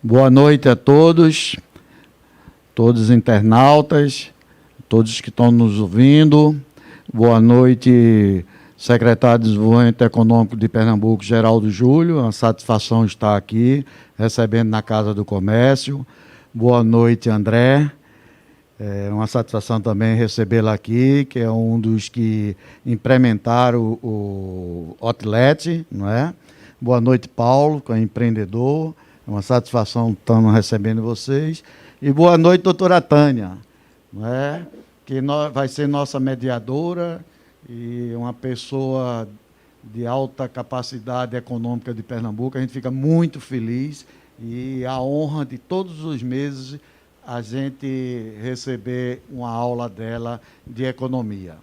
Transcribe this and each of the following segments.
Boa noite a todos, todos os internautas, todos que estão nos ouvindo. Boa noite, secretário de Desenvolvimento Econômico de Pernambuco, Geraldo Júlio. É uma satisfação estar aqui, recebendo na Casa do Comércio. Boa noite, André. É uma satisfação também recebê-lo aqui, que é um dos que implementaram o Outlet, não é? Boa noite, Paulo, que é empreendedor. É uma satisfação estamos recebendo vocês. E boa noite, doutora Tânia, não é? Que vai ser nossa mediadora e uma pessoa de alta capacidade econômica de Pernambuco. A gente fica muito feliz e a honra de todos os meses a gente receber uma aula dela de economia.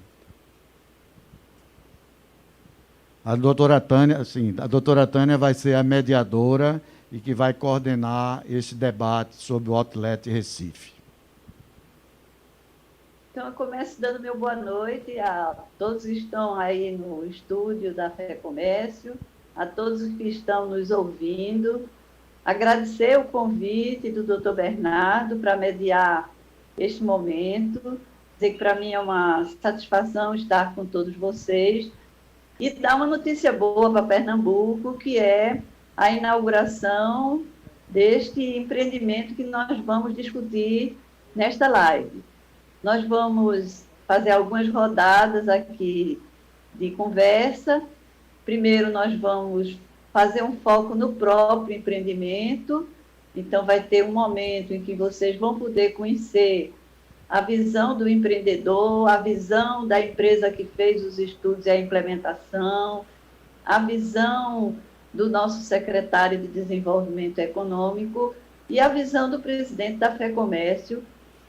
A doutora Tânia vai ser a mediadora e que vai coordenar esse debate sobre o Outlet Recife. Então, eu começo dando meu boa noite a todos que estão aí no estúdio da FEComércio, a todos que estão nos ouvindo. Agradecer o convite do Dr. Bernardo para mediar este momento, dizer que para mim é uma satisfação estar com todos vocês e dar uma notícia boa para Pernambuco, que é a inauguração deste empreendimento que nós vamos discutir nesta live. Nós vamos fazer algumas rodadas aqui de conversa. Primeiro, nós vamos fazer um foco no próprio empreendimento. Então, vai ter um momento em que vocês vão poder conhecer a visão do empreendedor, a visão da empresa que fez os estudos e a implementação, a visão do nosso secretário de Desenvolvimento Econômico e a visão do presidente da FEComércio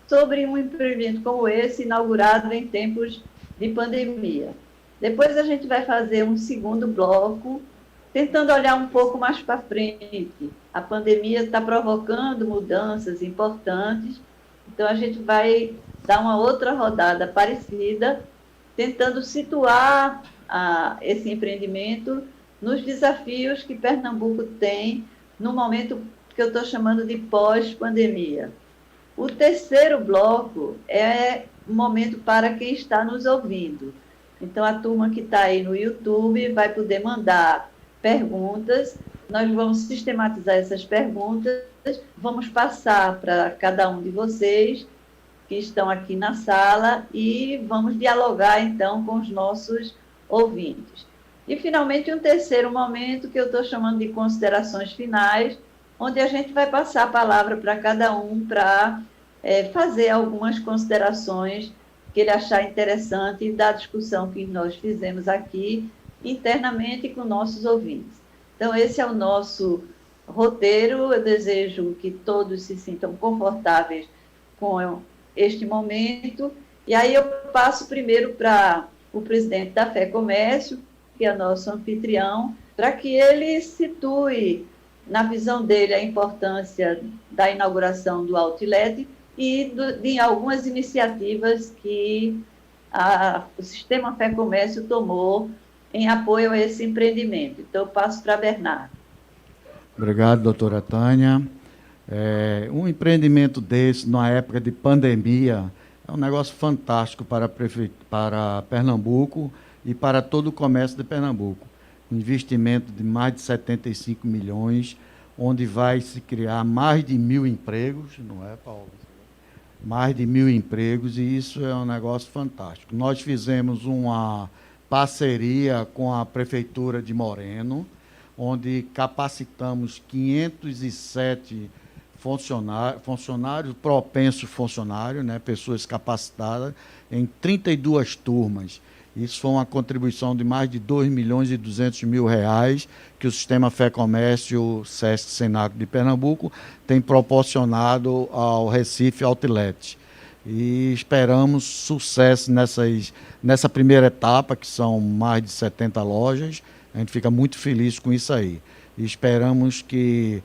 sobre um empreendimento como esse, inaugurado em tempos de pandemia. Depois a gente vai fazer um segundo bloco, tentando olhar um pouco mais para frente. A pandemia está provocando mudanças importantes, então a gente vai dar uma outra rodada parecida, tentando situar esse empreendimento nos desafios que Pernambuco tem no momento que eu estou chamando de pós-pandemia. O terceiro bloco é um momento para quem está nos ouvindo. Então, a turma que está aí no YouTube vai poder mandar perguntas, nós vamos sistematizar essas perguntas, vamos passar para cada um de vocês que estão aqui na sala e vamos dialogar, então, com os nossos ouvintes. E, finalmente, um terceiro momento que eu estou chamando de considerações finais, onde a gente vai passar a palavra para cada um para fazer algumas considerações que ele achar interessante da discussão que nós fizemos aqui internamente com nossos ouvintes. Então, esse é o nosso roteiro. Eu desejo que todos se sintam confortáveis com este momento. E aí eu passo primeiro para o presidente da FEComércio, que é nosso anfitrião, para que ele situe, na visão dele, a importância da inauguração do Outlet e de algumas iniciativas que o Sistema FEComércio tomou em apoio a esse empreendimento. Então, eu passo para Bernardo. Obrigado, doutora Tânia. Um empreendimento desse, na época de pandemia, é um negócio fantástico para Pernambuco e para todo o comércio de Pernambuco. Um investimento de mais de 75 milhões, onde vai se criar mais de 1.000 empregos, não é, Paulo? Mais de 1.000 empregos, e isso é um negócio fantástico. Nós fizemos uma parceria com a Prefeitura de Moreno, onde capacitamos 507 funcionários, propensos funcionários, né, pessoas capacitadas, em 32 turmas. Isso foi uma contribuição de mais de R$2.200.000 que o Sistema FEComércio, SESC Senac de Pernambuco, tem proporcionado ao Recife Outlet. E esperamos sucesso nessa primeira etapa, que são mais de 70 lojas. A gente fica muito feliz com isso aí. E esperamos que,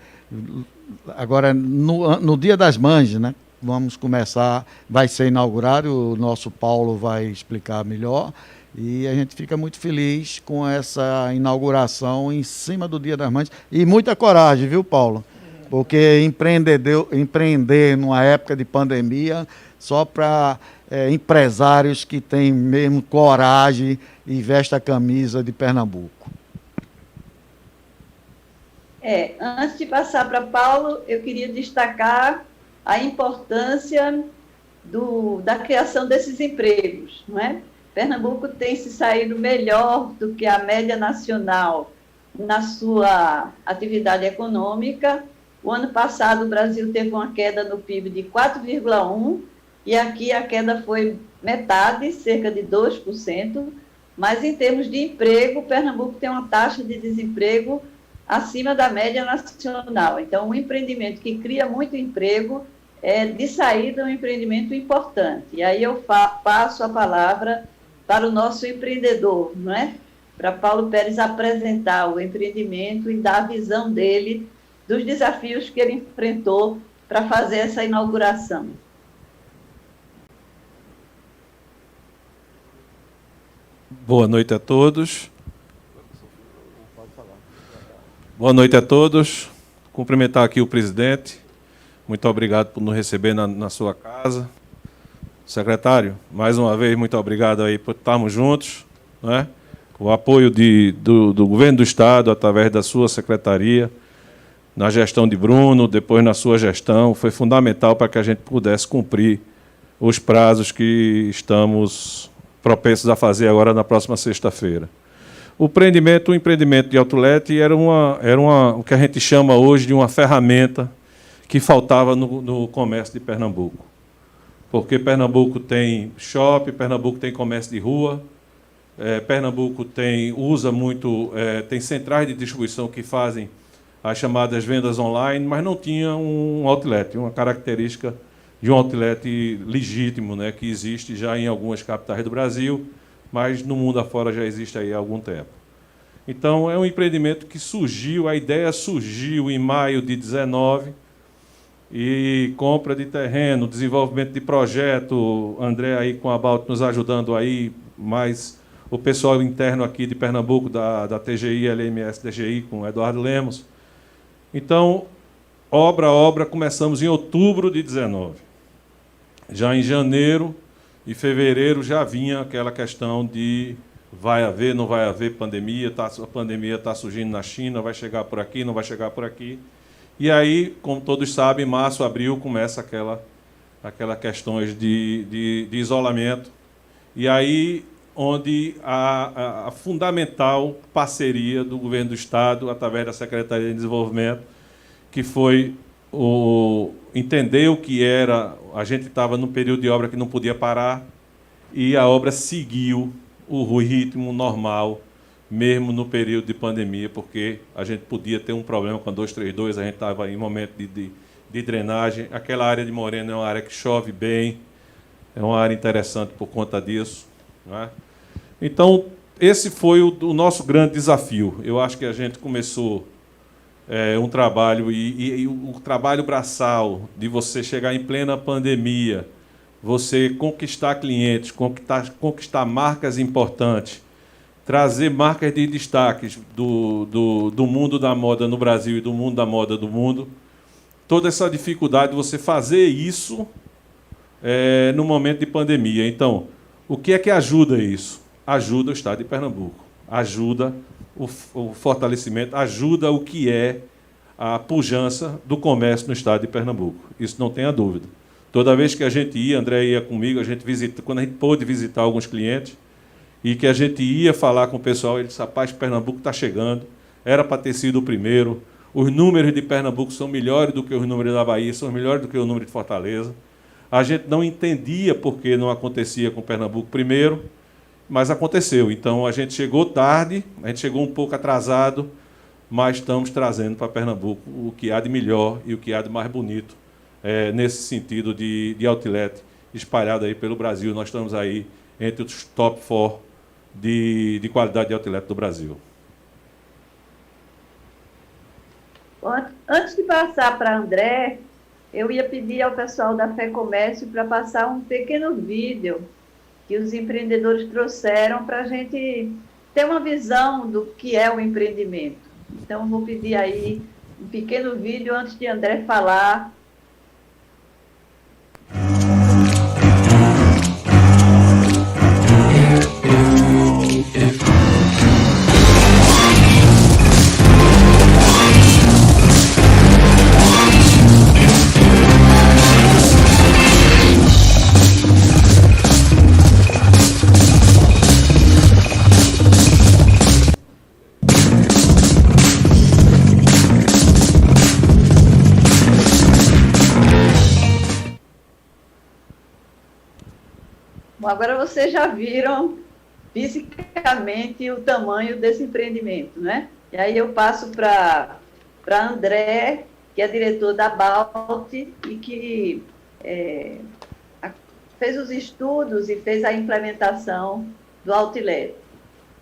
agora, no Dia das Mães, né, vamos começar, vai ser inaugurado, o nosso Paulo vai explicar melhor, e a gente fica muito feliz com essa inauguração em cima do Dia das Mães, e muita coragem, viu, Paulo? Porque empreender numa época de pandemia só para empresários que têm mesmo coragem e vestem a camisa de Pernambuco. Antes de passar para Paulo, eu queria destacar a importância da criação desses empregos, não é? Pernambuco tem se saído melhor do que a média nacional na sua atividade econômica. O ano passado, o Brasil teve uma queda no PIB de 4,1%, e aqui a queda foi metade, cerca de 2%, mas em termos de emprego, Pernambuco tem uma taxa de desemprego acima da média nacional. Então, um empreendimento que cria muito emprego é, de saída, um empreendimento importante. E aí eu passo a palavra para o nosso empreendedor, não é? Para Paulo Pérez apresentar o empreendimento e dar a visão dele dos desafios que ele enfrentou para fazer essa inauguração. Boa noite a todos. Boa noite a todos. Cumprimentar aqui o presidente. Muito obrigado por nos receber na sua casa. Secretário, mais uma vez, muito obrigado aí por estarmos juntos, né? O apoio do Governo do Estado, através da sua secretaria, na gestão de Bruno, depois na sua gestão, foi fundamental para que a gente pudesse cumprir os prazos que estamos propensos a fazer agora na próxima sexta-feira. O empreendimento de outlet era o que a gente chama hoje de uma ferramenta que faltava no comércio de Pernambuco. Porque Pernambuco tem shopping, Pernambuco tem comércio de rua, Pernambuco usa muito, tem centrais de distribuição que fazem as chamadas vendas online, mas não tinha um outlet, uma característica de um outlet legítimo, né, que existe já em algumas capitais do Brasil, mas no mundo afora já existe aí há algum tempo. Então, é um empreendimento que surgiu, a ideia surgiu em maio de 2019, e compra de terreno, desenvolvimento de projeto, André aí com a Balt nos ajudando aí, mais o pessoal interno aqui de Pernambuco, da TGI, LMS TGI, com o Eduardo Lemos. Então, obra, começamos em outubro de 2019. Já em janeiro e fevereiro já vinha aquela questão de vai haver, não vai haver pandemia, a pandemia está surgindo na China, vai chegar por aqui, não vai chegar por aqui. E aí, como todos sabem, março, abril, começa aquelas questões de isolamento. E aí, onde a fundamental parceria do Governo do Estado, através da Secretaria de Desenvolvimento, que foi entender o que era, a gente estava num período de obra que não podia parar, e a obra seguiu o ritmo normal, mesmo no período de pandemia, porque a gente podia ter um problema com a 232, a gente estava em momento de drenagem. Aquela área de Moreno é uma área que chove bem, é uma área interessante por conta disso, não é? Então, esse foi o nosso grande desafio. Eu acho que a gente começou um trabalho, e o trabalho braçal de você chegar em plena pandemia, você conquistar clientes, conquistar marcas importantes, trazer marcas de destaques do mundo da moda no Brasil e do mundo da moda do mundo. Toda essa dificuldade de você fazer isso no momento de pandemia. Então, o que é que ajuda isso? Ajuda o Estado de Pernambuco, ajuda o fortalecimento, ajuda o que é a pujança do comércio no Estado de Pernambuco. Isso não tenha dúvida. Toda vez que a gente ia, André ia comigo, quando a gente pôde visitar alguns clientes, e que a gente ia falar com o pessoal, ele disse, rapaz, Pernambuco está chegando, era para ter sido o primeiro, os números de Pernambuco são melhores do que os números da Bahia, são melhores do que o número de Fortaleza. A gente não entendia por que não acontecia com Pernambuco primeiro, mas aconteceu. Então, a gente chegou tarde, a gente chegou um pouco atrasado, mas estamos trazendo para Pernambuco o que há de melhor e o que há de mais bonito, nesse sentido de outlet espalhado aí pelo Brasil. Nós estamos aí entre os top 4 de qualidade de outlet do Brasil. Antes de passar para André, eu ia pedir ao pessoal da FEComércio para passar um pequeno vídeo que os empreendedores trouxeram para a gente ter uma visão do que é o empreendimento. Então, vou pedir aí um pequeno vídeo antes de André falar. Bom, agora vocês já viram fisicamente o tamanho desse empreendimento, né? E aí eu passo para André, que é diretor da Balt e que fez os estudos e fez a implementação do Outlet.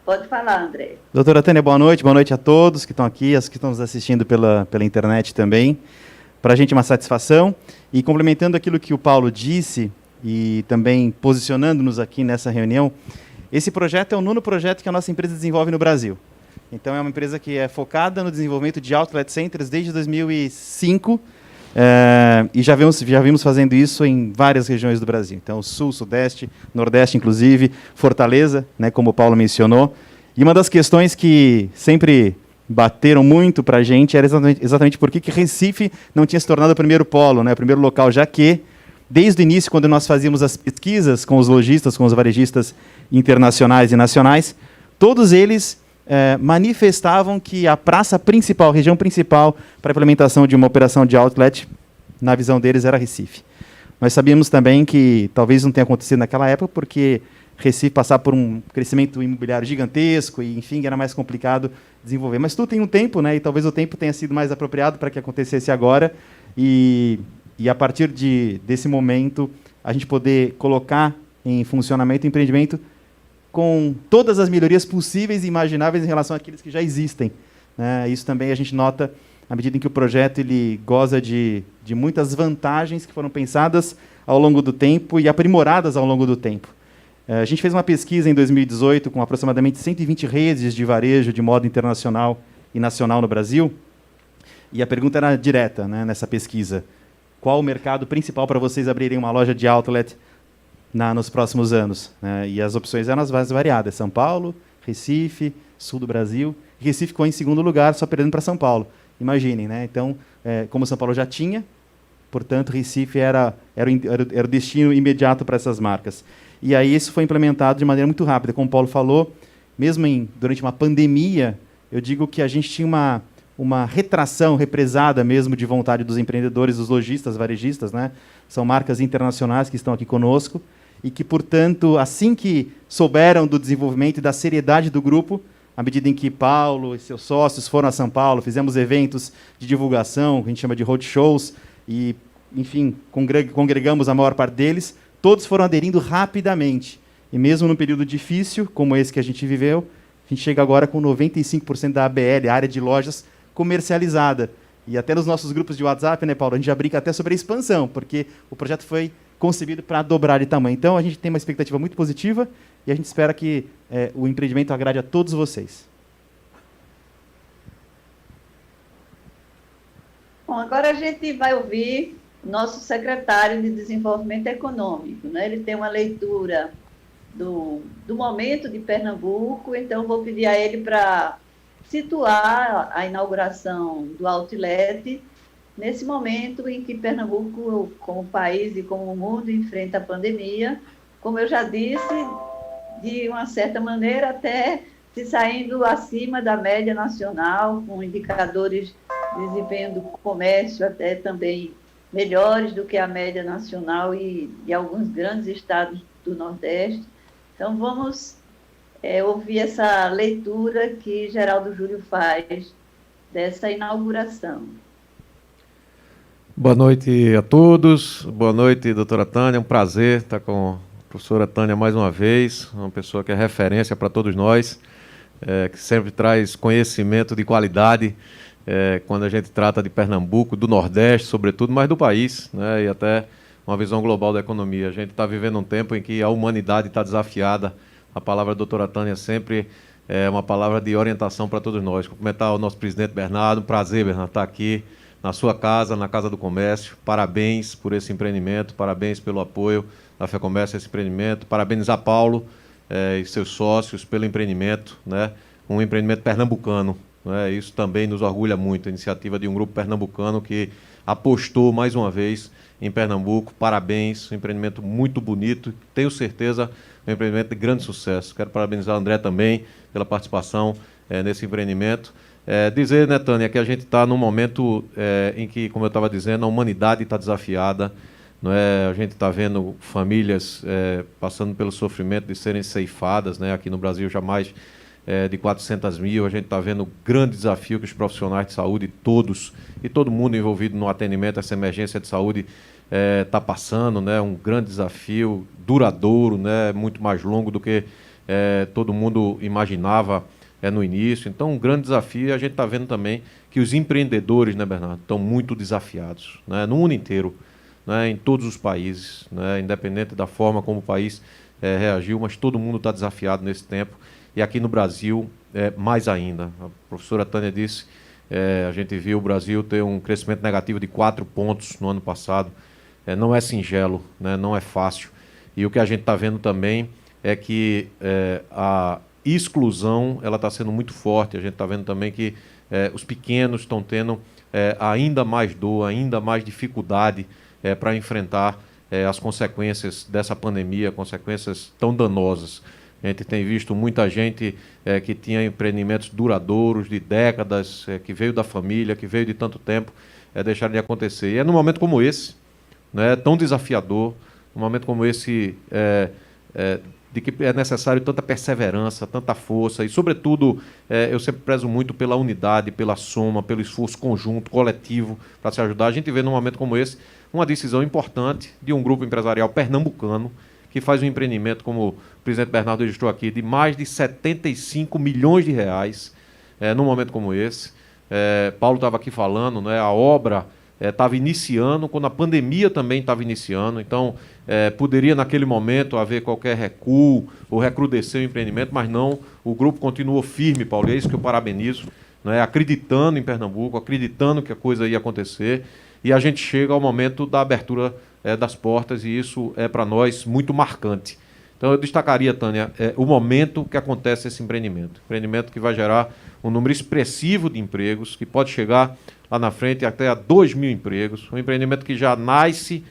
Pode falar, André. Doutora Tânia, boa noite a todos que estão aqui, as que estão nos assistindo pela internet também. Para a gente é uma satisfação. E complementando aquilo que o Paulo disse, e também posicionando-nos aqui nessa reunião, esse projeto é o 9º projeto que a nossa empresa desenvolve no Brasil. Então, é uma empresa que é focada no desenvolvimento de outlet centers desde 2005, e já vimos fazendo isso em várias regiões do Brasil. Então, Sul, Sudeste, Nordeste, inclusive, Fortaleza, né, como o Paulo mencionou. E uma das questões que sempre bateram muito para a gente era exatamente por que Recife não tinha se tornado o primeiro polo, né, o primeiro local, já que, desde o início, quando nós fazíamos as pesquisas com os lojistas, com os varejistas internacionais e nacionais, todos eles manifestavam que a praça principal, a região principal para a implementação de uma operação de outlet, na visão deles, era Recife. Nós sabíamos também que talvez não tenha acontecido naquela época, porque Recife passava por um crescimento imobiliário gigantesco e, enfim, era mais complicado desenvolver. Mas tudo tem um tempo, né? E talvez o tempo tenha sido mais apropriado para que acontecesse agora. E a partir desse momento, a gente poder colocar em funcionamento o empreendimento com todas as melhorias possíveis e imagináveis em relação àqueles que já existem. Isso também a gente nota à medida em que o projeto ele goza de muitas vantagens que foram pensadas ao longo do tempo e aprimoradas ao longo do tempo. A gente fez uma pesquisa em 2018 com aproximadamente 120 redes de varejo de modo internacional e nacional no Brasil, e a pergunta era direta, né, nessa pesquisa. Qual o mercado principal para vocês abrirem uma loja de outlet nos próximos anos? E as opções eram as mais variadas. São Paulo, Recife, Sul do Brasil. Recife ficou em segundo lugar, só perdendo para São Paulo. Imaginem, né? Então, como São Paulo já tinha, portanto, Recife era o destino imediato para essas marcas. E aí isso foi implementado de maneira muito rápida. Como o Paulo falou, mesmo durante uma pandemia, eu digo que a gente tinha uma retração, represada mesmo de vontade dos empreendedores, dos lojistas, varejistas, né? São marcas internacionais que estão aqui conosco e que, portanto, assim que souberam do desenvolvimento e da seriedade do grupo, à medida em que Paulo e seus sócios foram a São Paulo, fizemos eventos de divulgação, que a gente chama de roadshows, e, enfim, congregamos a maior parte deles, todos foram aderindo rapidamente. E mesmo num período difícil, como esse que a gente viveu, a gente chega agora com 95% da ABL, a área de lojas, comercializada. E até nos nossos grupos de WhatsApp, né, Paulo, a gente já brinca até sobre a expansão, porque o projeto foi concebido para dobrar de tamanho. Então, a gente tem uma expectativa muito positiva e a gente espera que o empreendimento agrade a todos vocês. Bom, agora a gente vai ouvir o nosso secretário de Desenvolvimento Econômico, né? Ele tem uma leitura do momento de Pernambuco, então vou pedir a ele para situar a inauguração do Outlet nesse momento em que Pernambuco, como país e como o mundo, enfrenta a pandemia, como eu já disse, de uma certa maneira até se saindo acima da média nacional, com indicadores de desempenho do comércio até também melhores do que a média nacional e alguns grandes estados do Nordeste. Então, vamos ouvir essa leitura que Geraldo Júlio faz dessa inauguração. Boa noite a todos. Boa noite, doutora Tânia. É um prazer estar com a professora Tânia mais uma vez, uma pessoa que é referência para todos nós, que sempre traz conhecimento de qualidade quando a gente trata de Pernambuco, do Nordeste, sobretudo, mas do país, né, e até uma visão global da economia. A gente está vivendo um tempo em que a humanidade está desafiada. A palavra da doutora Tânia sempre uma palavra de orientação para todos nós. Cumprimentar o nosso presidente Bernardo, um prazer, Bernardo, estar aqui na sua casa, na Casa do Comércio. Parabéns por esse empreendimento, parabéns pelo apoio da FEComércio a esse empreendimento, parabenizar Paulo e seus sócios pelo empreendimento, né? Um empreendimento pernambucano, né? Isso também nos orgulha muito, a iniciativa de um grupo pernambucano que apostou mais uma vez em Pernambuco. Parabéns, um empreendimento muito bonito, tenho certeza, um empreendimento de grande sucesso. Quero parabenizar o André também pela participação nesse empreendimento. Dizer, né, Tânia, que a gente está num momento em que, como eu estava dizendo, a humanidade está desafiada, não é? A gente está vendo famílias passando pelo sofrimento de serem ceifadas, né? Aqui no Brasil já mais de 400 mil. A gente está vendo o grande desafio que os profissionais de saúde, todos, e todo mundo envolvido no atendimento a essa emergência de saúde está passando, né? Um grande desafio, duradouro, né? Muito mais longo do que todo mundo imaginava no início. Então, um grande desafio, e a gente está vendo também que os empreendedores, né, Bernardo, estão muito desafiados, né? No mundo inteiro, né? Em todos os países, né? Independente da forma como o país reagiu, mas todo mundo está desafiado nesse tempo. E aqui no Brasil, mais ainda. A professora Tânia disse, a gente viu o Brasil ter um crescimento negativo de 4 pontos no ano passado. Não é singelo, né? Não é fácil. E o que a gente está vendo também é que a exclusão ela está sendo muito forte. A gente está vendo também que os pequenos estão tendo ainda mais dor, ainda mais dificuldade para enfrentar as consequências dessa pandemia, consequências tão danosas. A gente tem visto muita gente que tinha empreendimentos duradouros, de décadas, que veio da família, que veio de tanto tempo, deixarem de acontecer. E é num momento como esse, né, tão desafiador, num momento como esse, de que é necessário tanta perseverança, tanta força, e, sobretudo, eu sempre prezo muito pela unidade, pela soma, pelo esforço conjunto, coletivo, para se ajudar. A gente vê, num momento como esse, uma decisão importante de um grupo empresarial pernambucano, que faz um empreendimento, como o presidente Bernardo registrou aqui, de mais de 75 milhões de reais, num momento como esse. Paulo estava aqui falando, né, a obra estava iniciando, quando a pandemia também estava iniciando, então poderia naquele momento haver qualquer recuo ou recrudescer o empreendimento, mas não, o grupo continuou firme, Paulo, e é isso que eu parabenizo, né, acreditando em Pernambuco, acreditando que a coisa ia acontecer, e a gente chega ao momento da abertura das portas, e isso é para nós muito marcante. Então eu destacaria, Tânia, o momento que acontece esse empreendimento que vai gerar um número expressivo de empregos, que pode chegar lá na frente até a 2.000 empregos, um empreendimento que já nasce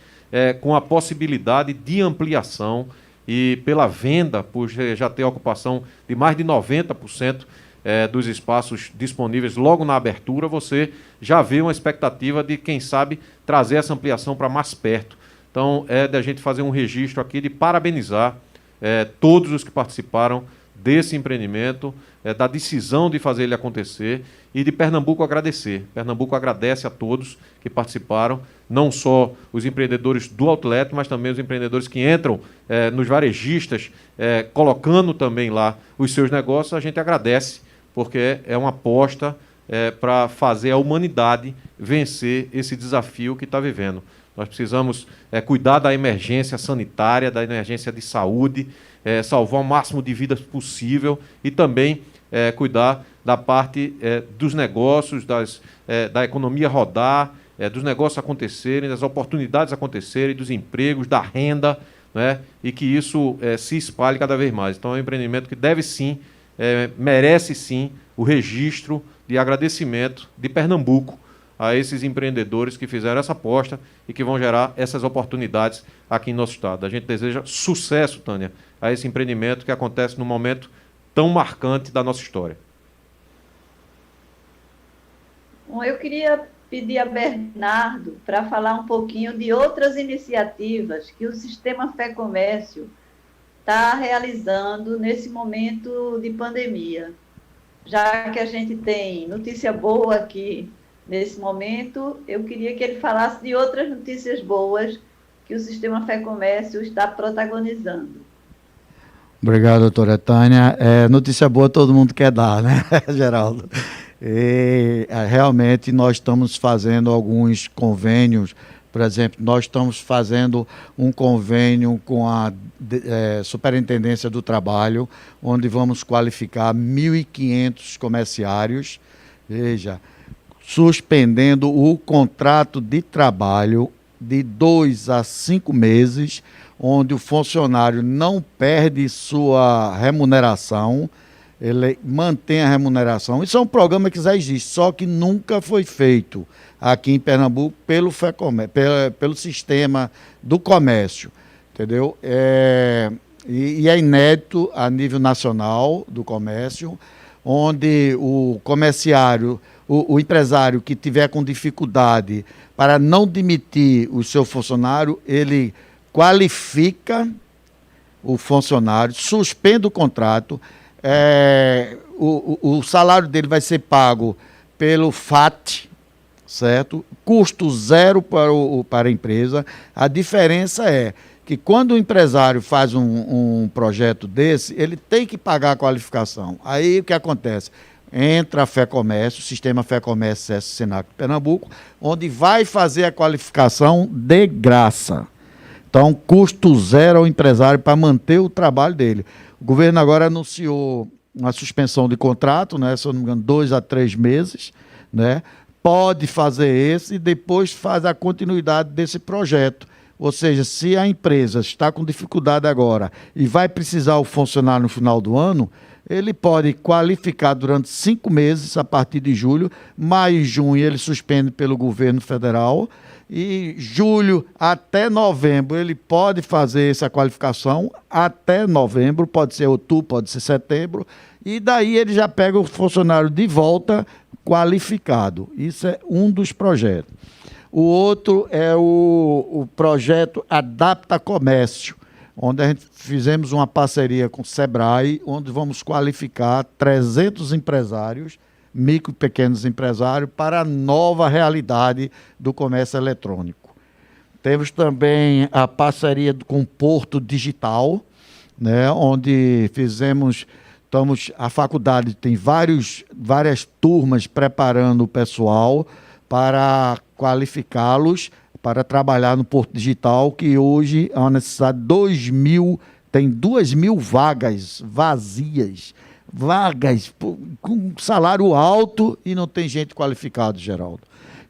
com a possibilidade de ampliação e pela venda, por já ter ocupação de mais de 90% dos espaços disponíveis logo na abertura, você já vê uma expectativa de, quem sabe, trazer essa ampliação para mais perto. Então, da gente fazer um registro aqui de parabenizar todos os que participaram desse empreendimento, da decisão de fazer ele acontecer, e de Pernambuco agradecer. Pernambuco agradece a todos que participaram, não só os empreendedores do outlet, mas também os empreendedores que entram nos varejistas, colocando também lá os seus negócios. A gente agradece, porque é uma aposta para fazer a humanidade vencer esse desafio que está vivendo. Nós precisamos cuidar da emergência sanitária, da emergência de saúde, salvar o máximo de vidas possível, e também cuidar da parte dos negócios, da economia rodar, dos negócios acontecerem, das oportunidades acontecerem, dos empregos, da renda, né, e que isso se espalhe cada vez mais. Então é um empreendimento que deve sim, merece sim o registro de agradecimento de Pernambuco a esses empreendedores que fizeram essa aposta e que vão gerar essas oportunidades aqui em nosso estado. A gente deseja sucesso, Tânia, a esse empreendimento que acontece num momento tão marcante da nossa história. Bom, eu queria pedir a Bernardo para falar um pouquinho de outras iniciativas que o Sistema FEComércio está realizando nesse momento de pandemia. Já que a gente tem notícia boa aqui nesse momento, eu queria que ele falasse de outras notícias boas que o Sistema FEComércio está protagonizando. Obrigado, doutora Tânia. Notícia boa todo mundo quer dar, né, Geraldo? E, realmente nós estamos fazendo alguns convênios Por exemplo, nós estamos fazendo um convênio com a Superintendência do Trabalho, onde vamos qualificar 1.500 comerciários, veja, suspendendo o contrato de trabalho de 2 a 5 meses, onde o funcionário não perde sua remuneração, ele mantém a remuneração. Isso é um programa que já existe, só que nunca foi feito aqui em Pernambuco pelo pelo sistema do comércio, entendeu? E é inédito a nível nacional do comércio, onde o comerciário, o empresário que tiver com dificuldade para não demitir o seu funcionário, ele qualifica o funcionário, suspende o contrato, o salário dele vai ser pago pelo FAT, certo? Custo zero para a empresa. A diferença é que quando o empresário faz um projeto desse, ele tem que pagar a qualificação. Aí o que acontece? Entra a FEComércio, Sistema FEComércio Senac Pernambuco, onde vai fazer a qualificação de graça. Então, custo zero ao empresário para manter o trabalho dele. O governo agora anunciou uma suspensão de contrato, né, se eu não me engano, 2 a 3 meses, né? Pode fazer esse e depois faz a continuidade desse projeto. Ou seja, se a empresa está com dificuldade agora e vai precisar o funcionário no final do ano, ele pode qualificar durante 5 meses, a partir de julho, maio e junho ele suspende pelo governo federal, e julho até novembro ele pode fazer essa qualificação, até novembro, pode ser outubro, pode ser setembro, e daí ele já pega o funcionário de volta qualificado. Isso é um dos projetos. O outro é o projeto Adapta Comércio, onde a gente fizemos uma parceria com o Sebrae, onde vamos qualificar 300 empresários, micro e pequenos empresários, para a nova realidade do comércio eletrônico. Temos também a parceria com o Porto Digital, né, onde a faculdade tem várias turmas preparando o pessoal para qualificá-los para trabalhar no Porto Digital, que hoje é uma necessidade de 2.000 vagas vazias, com salário alto e não tem gente qualificada, Geraldo.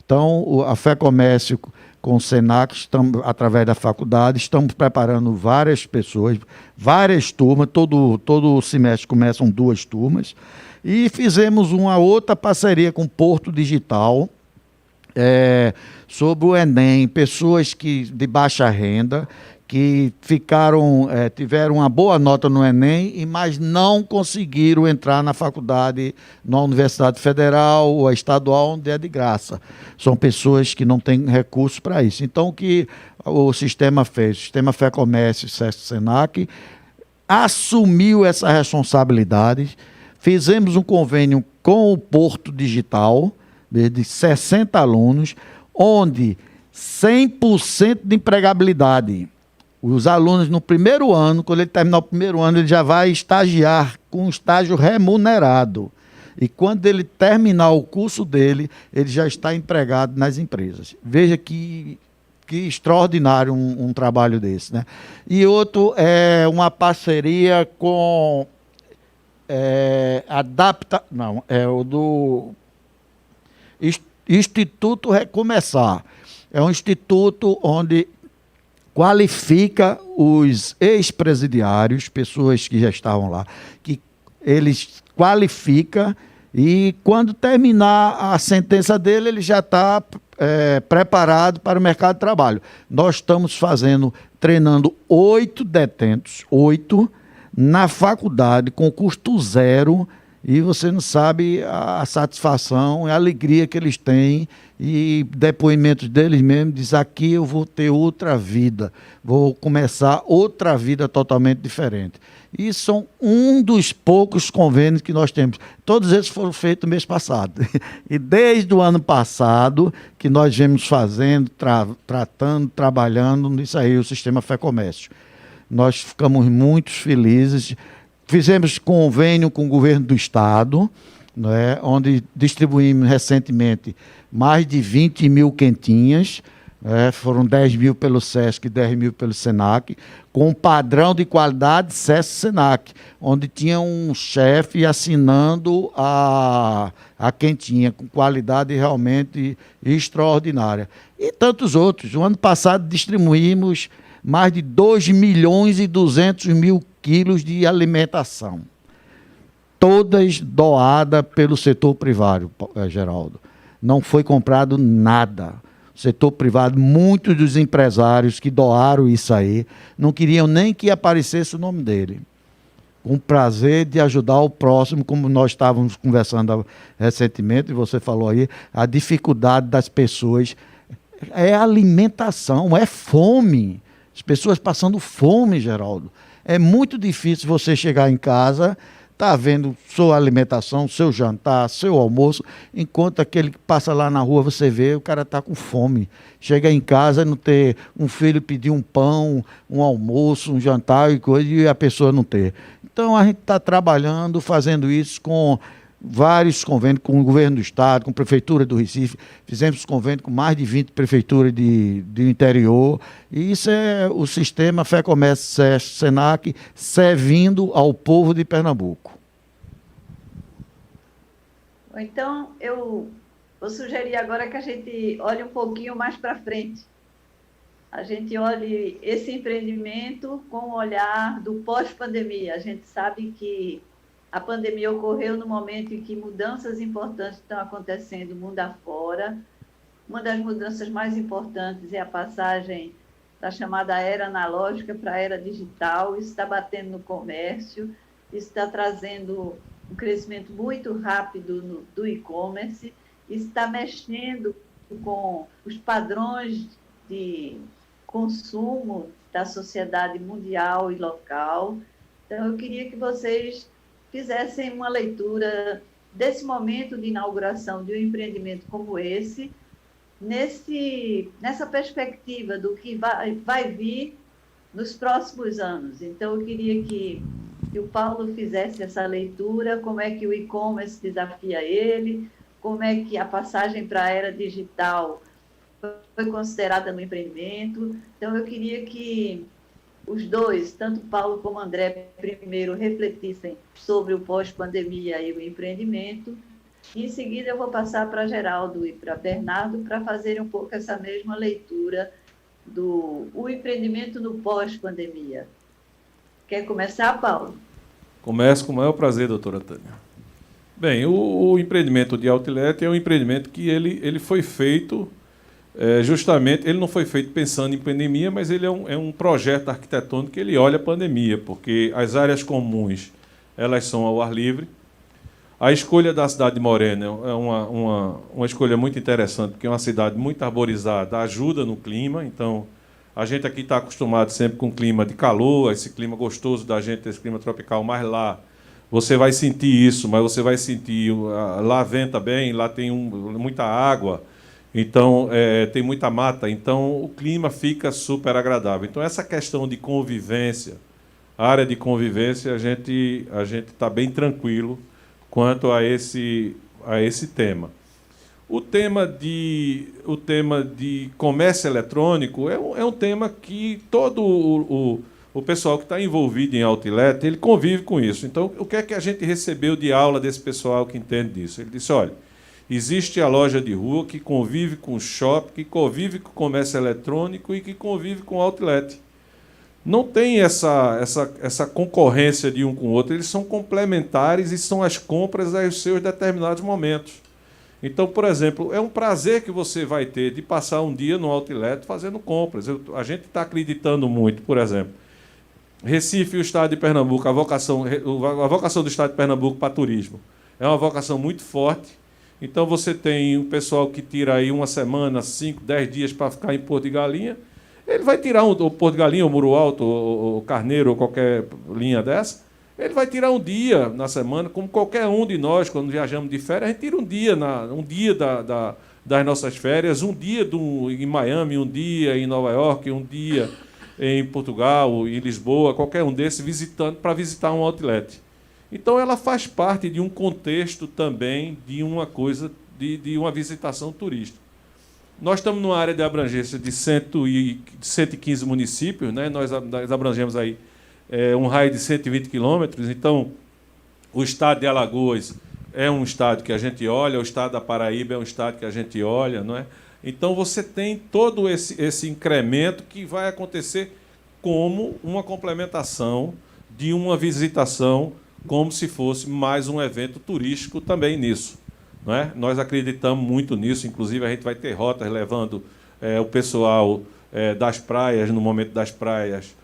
Então, a FEComércio com o Senac, através da faculdade, estamos preparando várias pessoas, várias turmas, todo semestre começam 2 turmas, e fizemos uma outra parceria com o Porto Digital, sobre o Enem, pessoas de baixa renda, que tiveram uma boa nota no Enem, mas não conseguiram entrar na faculdade, na Universidade Federal ou a estadual, onde é de graça. São pessoas que não têm recursos para isso. Então, o que o sistema fez? O Sistema FEComércio Senac assumiu essa responsabilidade, fizemos um convênio com o Porto Digital, de 60 alunos, onde 100% de empregabilidade. Os alunos, no primeiro ano, quando ele terminar o primeiro ano, ele já vai estagiar com um estágio remunerado. E quando ele terminar o curso dele, ele já está empregado nas empresas. Veja que extraordinário um trabalho desse, né? E outro é uma parceria com o do Instituto Recomeçar. É um instituto onde qualifica os ex-presidiários, pessoas que já estavam lá, que eles qualificam e quando terminar a sentença dele, ele já está preparado para o mercado de trabalho. Nós estamos treinando 8 detentos, 8, na faculdade, com custo zero, e você não sabe a satisfação, a alegria que eles têm, e depoimentos deles mesmos, diz: aqui eu vou ter outra vida, vou começar outra vida totalmente diferente. E são um dos poucos convênios que nós temos. Todos esses foram feitos no mês passado. E desde o ano passado que nós viemos fazendo, tratando, trabalhando nisso aí, o Sistema FEComércio. Nós ficamos muito felizes. Fizemos convênio com o governo do Estado, né, onde distribuímos recentemente mais de 20 mil quentinhas Foram 10 mil pelo SESC e 10 mil pelo SENAC, com um padrão de qualidade SESC-SENAC, onde tinha um chefe assinando a quentinha, com qualidade realmente extraordinária. E tantos outros. O ano passado distribuímos mais de 2 milhões e 200 mil quilos de alimentação, todas doadas pelo setor privado, Geraldo. Não foi comprado nada. O setor privado, muitos dos empresários que doaram isso aí, não queriam nem que aparecesse o nome dele. Com o prazer de ajudar o próximo, como nós estávamos conversando recentemente, e você falou aí, a dificuldade das pessoas é alimentação, é fome. As pessoas passando fome, Geraldo. É muito difícil você chegar em casa, tá vendo sua alimentação, seu jantar, seu almoço, enquanto aquele que passa lá na rua, você vê, o cara está com fome. Chega em casa e não ter um filho pedir um pão, um almoço, um jantar e coisa, e a pessoa não ter. Então a gente está trabalhando, fazendo isso com vários convênios com o governo do estado, com a prefeitura do Recife, fizemos convênio com mais de 20 prefeituras do interior, e isso é o sistema Fé Comércio SESC SENAC servindo ao povo de Pernambuco. Então, eu vou sugerir agora que a gente olhe um pouquinho mais para frente. A gente olhe esse empreendimento com o olhar do pós-pandemia. A gente sabe que a pandemia ocorreu no momento em que mudanças importantes estão acontecendo mundo afora. Uma das mudanças mais importantes é a passagem da chamada era analógica para a era digital. Isso está batendo no comércio, isso está trazendo um crescimento muito rápido do e-commerce, isso está mexendo com os padrões de consumo da sociedade mundial e local. Então, eu queria que vocês fizessem uma leitura desse momento de inauguração de um empreendimento como esse, nessa perspectiva do que vai vir nos próximos anos. Então, eu queria que o Paulo fizesse essa leitura, como é que o e-commerce desafia ele, como é que a passagem para a era digital foi considerada no empreendimento. Então, eu queria que os dois, tanto Paulo como André, primeiro refletissem sobre o pós-pandemia e o empreendimento. E, em seguida, eu vou passar para Geraldo e para Bernardo para fazerem um pouco essa mesma leitura do empreendimento no pós-pandemia. Quer começar, Paulo? Começo com o maior prazer, doutora Tânia. Bem, o empreendimento de outlet é um empreendimento que ele foi feito, justamente, ele não foi feito pensando em pandemia, mas ele é um projeto arquitetônico que ele olha a pandemia, porque as áreas comuns, elas são ao ar livre. A escolha da cidade de Morena é uma escolha muito interessante, porque é uma cidade muito arborizada, ajuda no clima. Então, a gente aqui está acostumado sempre com clima de calor, esse clima gostoso da gente, esse clima tropical, mas lá você vai sentir isso, mas você vai sentir, lá venta bem, lá tem muita água, então tem muita mata, então o clima fica super agradável. Então, essa questão de convivência, a área de convivência, a gente está bem tranquilo quanto a esse tema. O tema de comércio eletrônico é um tema que todo o pessoal que está envolvido em outlet, ele convive com isso. Então, o que é que a gente recebeu de aula desse pessoal que entende disso? Ele disse, olha, existe a loja de rua que convive com o shopping, que convive com o comércio eletrônico e que convive com o outlet. Não tem essa concorrência de um com o outro, eles são complementares e são as compras aos seus determinados momentos. Então, por exemplo, é um prazer que você vai ter de passar um dia no outlet fazendo compras. A gente está acreditando muito, por exemplo, Recife e o estado de Pernambuco, a vocação do estado de Pernambuco para turismo é uma vocação muito forte. Então, você tem um pessoal que tira aí uma semana, 5, 10 dias para ficar em Porto de Galinha. Ele vai tirar o Porto de Galinha, o Muro Alto, o Carneiro, ou qualquer linha dessa. Ele vai tirar um dia na semana, como qualquer um de nós, quando viajamos de férias, a gente tira um dia das nossas férias, um dia em Miami, um dia em Nova York, um dia em Portugal, em Lisboa, qualquer um desses, para visitar um outlet. Então, ela faz parte de um contexto também de uma coisa, de uma visitação turística. Nós estamos numa área de abrangência de 115 municípios, né? Nós abrangemos aí um raio de 120 quilômetros. Então, o estado de Alagoas é um estado que a gente olha, o estado da Paraíba é um estado que a gente olha, não é? Então, você tem todo esse incremento que vai acontecer como uma complementação de uma visitação, como se fosse mais um evento turístico também nisso. Não é? Nós acreditamos muito nisso, inclusive a gente vai ter rotas levando o pessoal das praias, no momento das praias,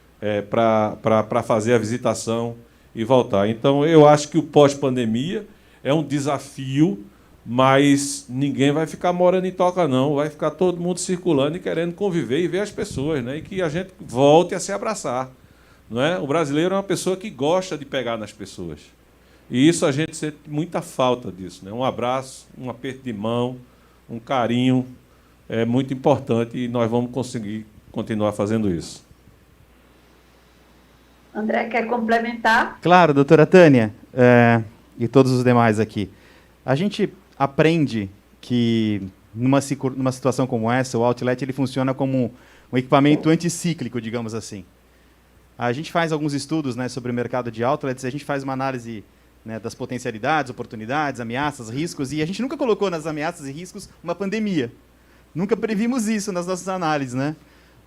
para fazer a visitação e voltar. Então, eu acho que o pós-pandemia é um desafio, mas ninguém vai ficar morando em toca, não. Vai ficar todo mundo circulando e querendo conviver e ver as pessoas, né? E que a gente volte a se abraçar. Não é? O brasileiro é uma pessoa que gosta de pegar nas pessoas. E isso a gente sente muita falta disso, né? Um abraço, um aperto de mão, um carinho é muito importante e nós vamos conseguir continuar fazendo isso. André, quer complementar? Claro, doutora Tânia, e todos os demais aqui. A gente aprende que, numa situação como essa, o outlet ele funciona como um equipamento anticíclico, digamos assim. A gente faz alguns estudos, né, sobre o mercado de outlets, a gente faz uma análise, né, das potencialidades, oportunidades, ameaças, riscos, e a gente nunca colocou nas ameaças e riscos uma pandemia. Nunca previmos isso nas nossas análises, né?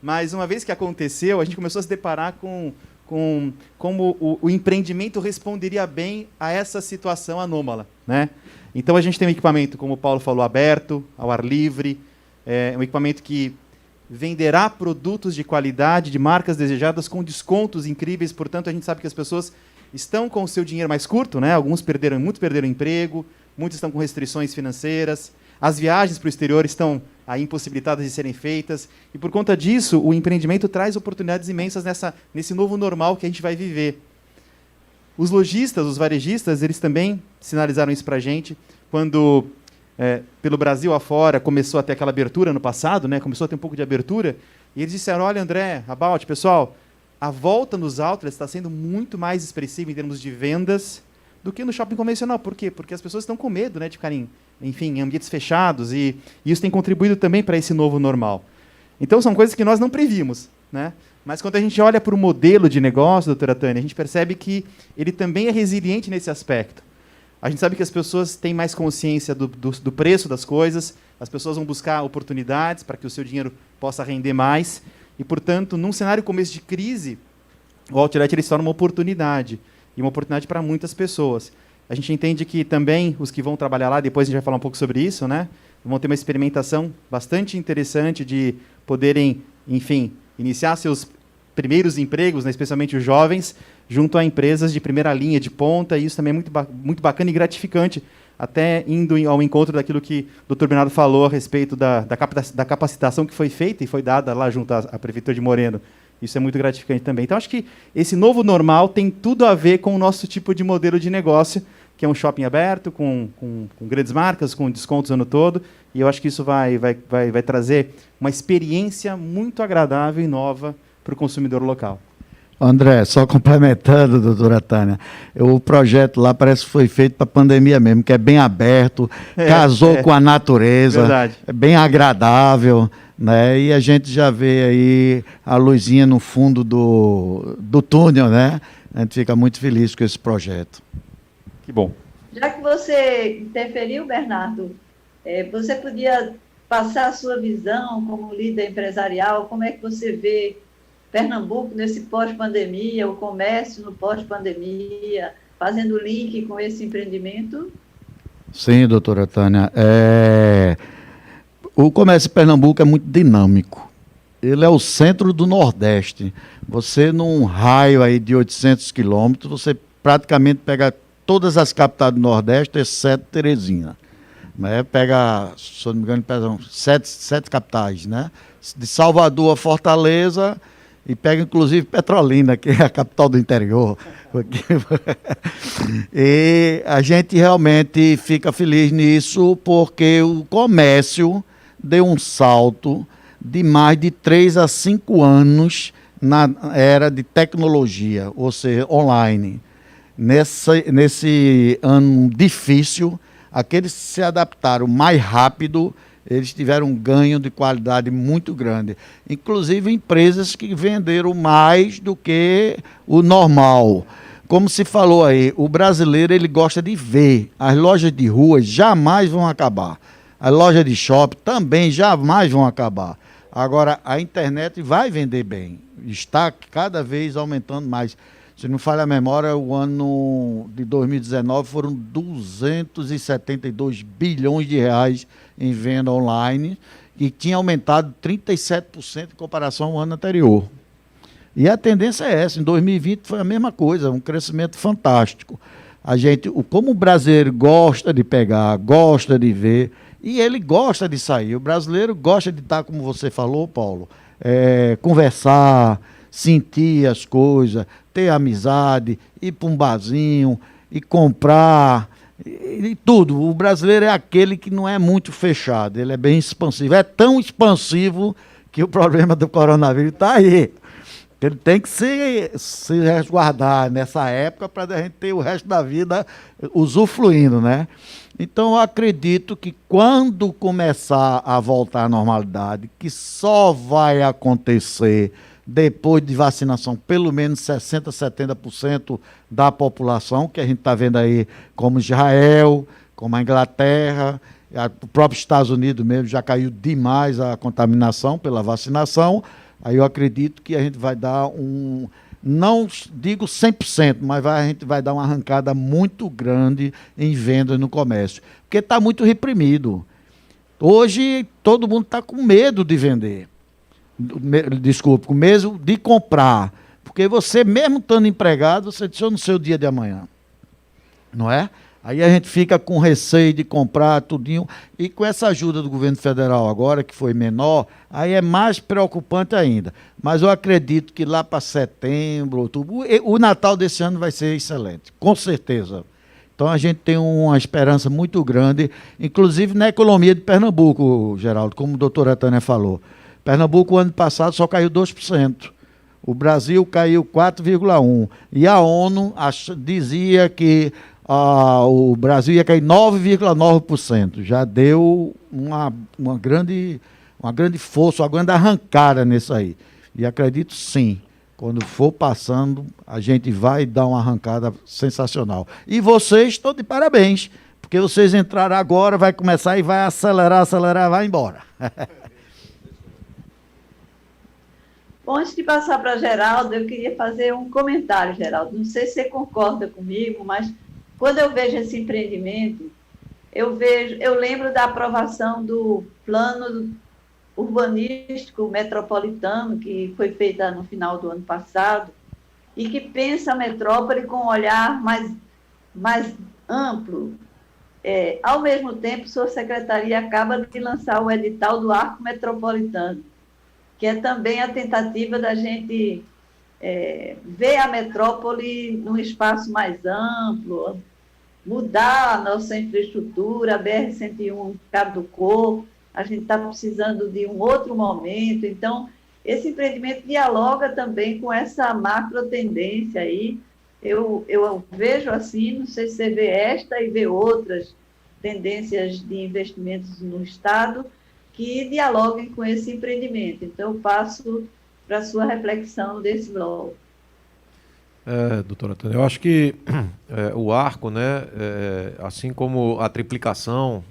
Mas uma vez que aconteceu, a gente começou a se deparar com como o empreendimento responderia bem a essa situação anômala, né? Então a gente tem um equipamento, como o Paulo falou, aberto, ao ar livre, um equipamento que venderá produtos de qualidade, de marcas desejadas, com descontos incríveis. Portanto, a gente sabe que as pessoas estão com o seu dinheiro mais curto, né? Muitos perderam emprego, muitos estão com restrições financeiras, as viagens para o exterior estão aí impossibilitadas de serem feitas, e por conta disso, o empreendimento traz oportunidades imensas nesse novo normal que a gente vai viver. Os lojistas, os varejistas, eles também sinalizaram isso para a gente, quando, pelo Brasil afora, começou a ter aquela abertura no passado, né? Começou a ter um pouco de abertura, e eles disseram, olha, André, About, pessoal, a volta nos outlets está sendo muito mais expressiva em termos de vendas do que no shopping convencional. Por quê? Porque as pessoas estão com medo, né, de ficarem, enfim, em ambientes fechados, e isso tem contribuído também para esse novo normal. Então, são coisas que nós não previmos, né? Mas quando a gente olha para o modelo de negócio, doutora Tânia, a gente percebe que ele também é resiliente nesse aspecto. A gente sabe que as pessoas têm mais consciência do preço das coisas, as pessoas vão buscar oportunidades para que o seu dinheiro possa render mais, e, portanto, num cenário como esse de crise, o outlet ele se torna uma oportunidade, e uma oportunidade para muitas pessoas. A gente entende que também os que vão trabalhar lá, depois a gente vai falar um pouco sobre isso, né, vão ter uma experimentação bastante interessante de poderem, enfim, iniciar seus primeiros empregos, né, especialmente os jovens, junto a empresas de primeira linha, de ponta, e isso também é muito bacana e gratificante, até indo ao encontro daquilo que o Dr. Bernardo falou a respeito da capacitação que foi feita e foi dada lá junto à Prefeitura de Moreno. Isso é muito gratificante também. Então, acho que esse novo normal tem tudo a ver com o nosso tipo de modelo de negócio, que é um shopping aberto, com grandes marcas, com descontos o ano todo, e eu acho que isso vai trazer uma experiência muito agradável e nova para o consumidor local. André, só complementando, doutora Tânia, o projeto lá parece que foi feito para a pandemia mesmo, que é bem aberto, casou com a natureza, verdade. É bem agradável, né? E a gente já vê aí a luzinha no fundo do túnel, né? A gente fica muito feliz com esse projeto. Que bom. Já que você interferiu, Bernardo, você podia passar a sua visão como líder empresarial, como é que você vê Pernambuco nesse pós-pandemia, o comércio no pós-pandemia, fazendo link com esse empreendimento? Sim, doutora Tânia. O comércio de Pernambuco é muito dinâmico. Ele é o centro do Nordeste. Você, num raio aí de 800 quilômetros, você praticamente pega todas as capitais do Nordeste, exceto Teresina. Né? Pega, se eu não me engano, pega sete capitais, né? De Salvador a Fortaleza, e pega inclusive Petrolina, que é a capital do interior. E a gente realmente fica feliz nisso, porque o comércio deu um salto de mais de 3 a 5 anos na era de tecnologia, ou seja, online. Nesse ano difícil, aqueles que se adaptaram mais rápido eles tiveram um ganho de qualidade muito grande. Inclusive empresas que venderam mais do que o normal. Como se falou aí, o brasileiro ele gosta de ver. As lojas de rua jamais vão acabar. As lojas de shopping também jamais vão acabar. Agora, a internet vai vender bem. Está cada vez aumentando mais. Se não falha a memória, o ano de 2019 foram 272 bilhões de reais em venda online e tinha aumentado 37% em comparação ao ano anterior. E a tendência é essa. Em 2020 foi a mesma coisa, um crescimento fantástico. Como o brasileiro gosta de pegar, gosta de ver, e ele gosta de sair. O brasileiro gosta de estar, como você falou, Paulo, conversar, sentir as coisas, ter amizade, ir para um barzinho, e comprar, e tudo. O brasileiro é aquele que não é muito fechado, ele é bem expansivo. É tão expansivo que o problema do coronavírus está aí. Ele tem que se resguardar nessa época para a gente ter o resto da vida usufruindo, né? Então, eu acredito que quando começar a voltar à normalidade, que só vai acontecer depois de vacinação, pelo menos 60%, 70% da população, que a gente está vendo aí, como Israel, como a Inglaterra, o próprio Estados Unidos mesmo já caiu demais a contaminação pela vacinação. Aí eu acredito que a gente vai dar não digo 100%, mas a gente vai dar uma arrancada muito grande em vendas no comércio, porque está muito reprimido. Hoje todo mundo está com medo de vender, com medo de comprar, porque você mesmo estando empregado, você deixou no seu dia de amanhã, não é? Aí a gente fica com receio de comprar tudinho, e com essa ajuda do governo federal agora, que foi menor, aí é mais preocupante ainda. Mas eu acredito que lá para setembro, outubro, o Natal desse ano vai ser excelente, com certeza. Então a gente tem uma esperança muito grande, inclusive na economia de Pernambuco, Geraldo, como a doutora Tânia falou. Pernambuco, o ano passado, só caiu 2%. O Brasil caiu 4,1%. E a ONU dizia que o Brasil ia cair 9,9%. Já deu uma grande força, uma grande arrancada nisso aí. E acredito sim, quando for passando, a gente vai dar uma arrancada sensacional. E vocês estão de parabéns, porque vocês entraram agora, vai começar e vai acelerar, vai embora. Bom, antes de passar para Geraldo, eu queria fazer um comentário, Geraldo. Não sei se você concorda comigo, mas quando eu vejo esse empreendimento, eu lembro da aprovação do plano urbanístico metropolitano, que foi feita no final do ano passado, e que pensa a metrópole com um olhar mais amplo. Ao mesmo tempo, sua secretaria acaba de lançar o edital do Arco Metropolitano, que é também a tentativa da gente ver a metrópole num espaço mais amplo, mudar a nossa infraestrutura, a BR-101, Cabo do Corpo, a gente está precisando de um outro momento. Então, esse empreendimento dialoga também com essa macro tendência aí. Eu vejo assim, não sei se você vê esta e vê outras tendências de investimentos no Estado que dialoguem com esse empreendimento. Então, eu passo para a sua reflexão desse bloco. Doutora Tânia, eu acho que o arco, né, assim como a triplicação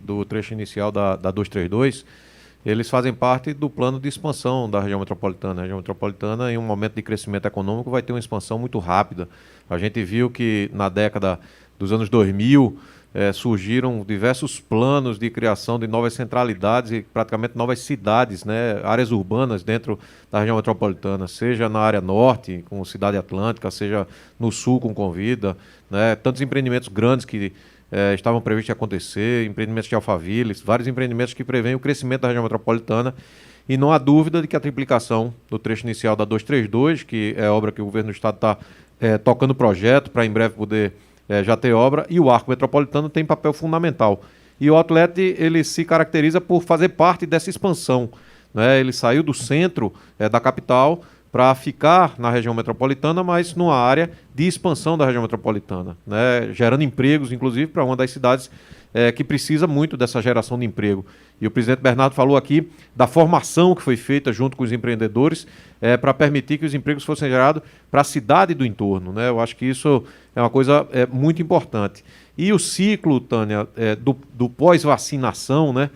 do trecho inicial da 232, eles fazem parte do plano de expansão da região metropolitana. A região metropolitana, em um momento de crescimento econômico, vai ter uma expansão muito rápida. A gente viu que na década dos anos 2000, surgiram diversos planos de criação de novas centralidades e praticamente novas cidades, né, áreas urbanas dentro da região metropolitana, seja na área norte, com Cidade Atlântica, seja no sul, com Convida, né, tantos empreendimentos grandes que estavam previstos acontecer, empreendimentos de Alphaville, vários empreendimentos que prevêem o crescimento da região metropolitana, e não há dúvida de que a triplicação do trecho inicial da 232, que é obra que o governo do estado está tocando o projeto para em breve poder já ter obra, e o arco metropolitano tem papel fundamental. E o Outlet, ele se caracteriza por fazer parte dessa expansão, né? Ele saiu do centro da capital para ficar na região metropolitana, mas numa área de expansão da região metropolitana, né? Gerando empregos, inclusive, para uma das cidades que precisa muito dessa geração de emprego. E o presidente Bernardo falou aqui da formação que foi feita junto com os empreendedores para permitir que os empregos fossem gerados para a cidade do entorno, né? Eu acho que isso é uma coisa muito importante. E o ciclo, Tânia, do pós-vacinação, né?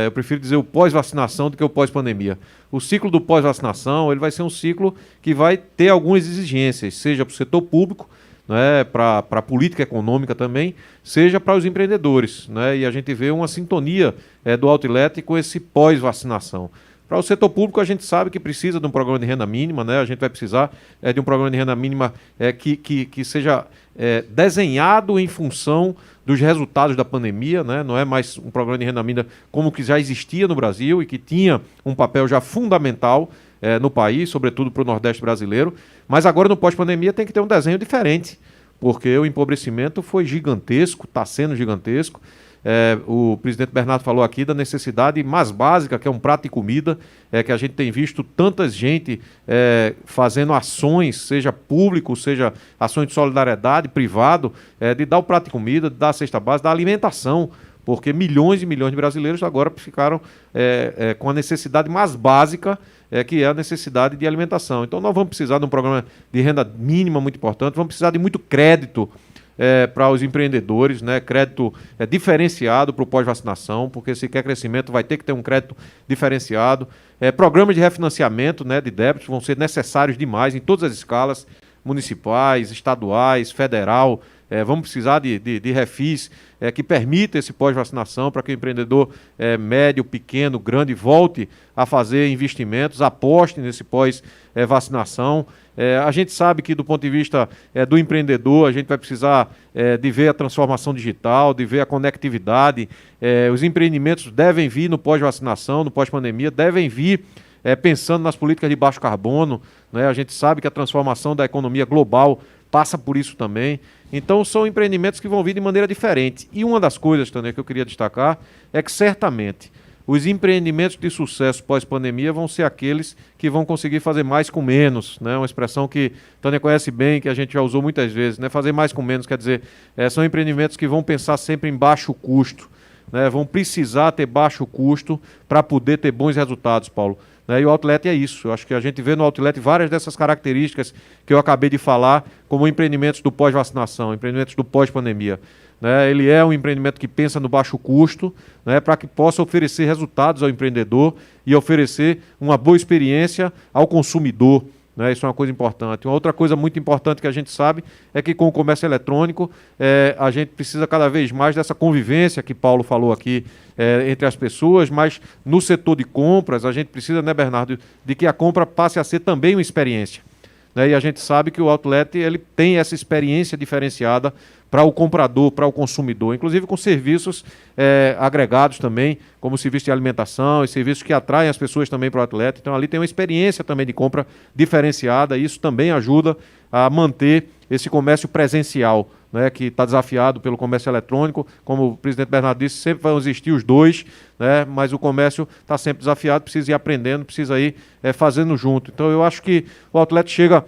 Eu prefiro dizer o pós-vacinação do que o pós-pandemia. O ciclo do pós-vacinação ele vai ser um ciclo que vai ter algumas exigências, seja para o setor público, né, para a política econômica também, seja para os empreendedores, né? E a gente vê uma sintonia do Outlet com esse pós-vacinação. Para o setor público, a gente sabe que precisa de um programa de renda mínima, né? A gente vai precisar de um programa de renda mínima que seja desenhado em função dos resultados da pandemia, né? Não é mais um programa de renda mínima como que já existia no Brasil e que tinha um papel já fundamental no país, sobretudo para o Nordeste brasileiro. Mas agora, no pós-pandemia, tem que ter um desenho diferente, porque o empobrecimento foi gigantesco, está sendo gigantesco. O presidente Bernardo falou aqui da necessidade mais básica, que é um prato de comida, que a gente tem visto tanta gente fazendo ações, seja público, seja ações de solidariedade, privado, de dar o prato de comida, de dar a cesta básica, da alimentação, porque milhões e milhões de brasileiros agora ficaram com a necessidade mais básica, que é a necessidade de alimentação. Então nós vamos precisar de um programa de renda mínima muito importante, vamos precisar de muito crédito para os empreendedores, né? Crédito diferenciado para o pós-vacinação, porque se quer crescimento vai ter que ter um crédito diferenciado. Programas de refinanciamento, né, de débitos vão ser necessários demais em todas as escalas, municipais, estaduais, federal. Vamos precisar de refis que permita esse pós-vacinação para que o empreendedor médio, pequeno, grande volte a fazer investimentos, aposte nesse pós-vacinação. A gente sabe que do ponto de vista do empreendedor, a gente vai precisar de ver a transformação digital, de ver a conectividade. Os empreendimentos devem vir no pós-vacinação, no pós-pandemia, devem vir pensando nas políticas de baixo carbono, né? A gente sabe que a transformação da economia global passa por isso também. Então são empreendimentos que vão vir de maneira diferente. E uma das coisas também que eu queria destacar é que certamente os empreendimentos de sucesso pós-pandemia vão ser aqueles que vão conseguir fazer mais com menos, né? Uma expressão que Tânia conhece bem, que a gente já usou muitas vezes, né? Fazer mais com menos, quer dizer, são empreendimentos que vão pensar sempre em baixo custo, né? Vão precisar ter baixo custo para poder ter bons resultados, Paulo. E o Outlet é isso. Eu acho que a gente vê no Outlet várias dessas características que eu acabei de falar, como empreendimentos do pós-vacinação, empreendimentos do pós-pandemia. Ele é um empreendimento que pensa no baixo custo, para que possa oferecer resultados ao empreendedor e oferecer uma boa experiência ao consumidor. Isso é uma coisa importante. Uma outra coisa muito importante que a gente sabe é que com o comércio eletrônico a gente precisa cada vez mais dessa convivência que Paulo falou aqui entre as pessoas, mas no setor de compras a gente precisa, né, Bernardo, de que a compra passe a ser também uma experiência. E a gente sabe que o Outlet ele tem essa experiência diferenciada para o comprador, para o consumidor, inclusive com serviços agregados também, como serviço de alimentação e serviços que atraem as pessoas também para o Outlet. Então ali tem uma experiência também de compra diferenciada e isso também ajuda a manter esse comércio presencial, né, que está desafiado pelo comércio eletrônico. Como o presidente Bernardo disse, sempre vão existir os dois, né, mas o comércio está sempre desafiado, precisa ir aprendendo, precisa ir fazendo junto. Então eu acho que o Outlet chega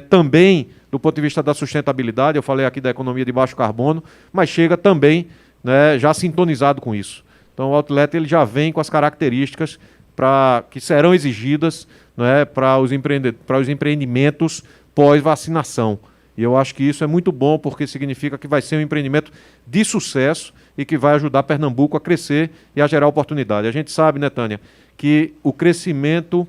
também do ponto de vista da sustentabilidade, eu falei aqui da economia de baixo carbono, mas chega também, né, já sintonizado com isso. Então o Outlet ele já vem com as características que serão exigidas, né, para os empreendimentos pós-vacinação. E eu acho que isso é muito bom, porque significa que vai ser um empreendimento de sucesso e que vai ajudar Pernambuco a crescer e a gerar oportunidade. A gente sabe, né, Tânia, que o crescimento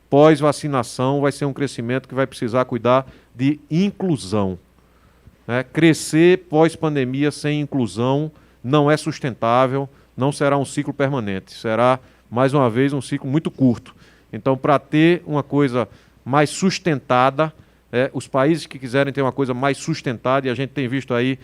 pós-vacinação vai ser um crescimento que vai precisar cuidar de inclusão. Crescer pós-pandemia sem inclusão não é sustentável, não será um ciclo permanente, será, mais uma vez, um ciclo muito curto. Então, para ter uma coisa mais sustentada, os países que quiserem ter uma coisa mais sustentada, e a gente tem visto aí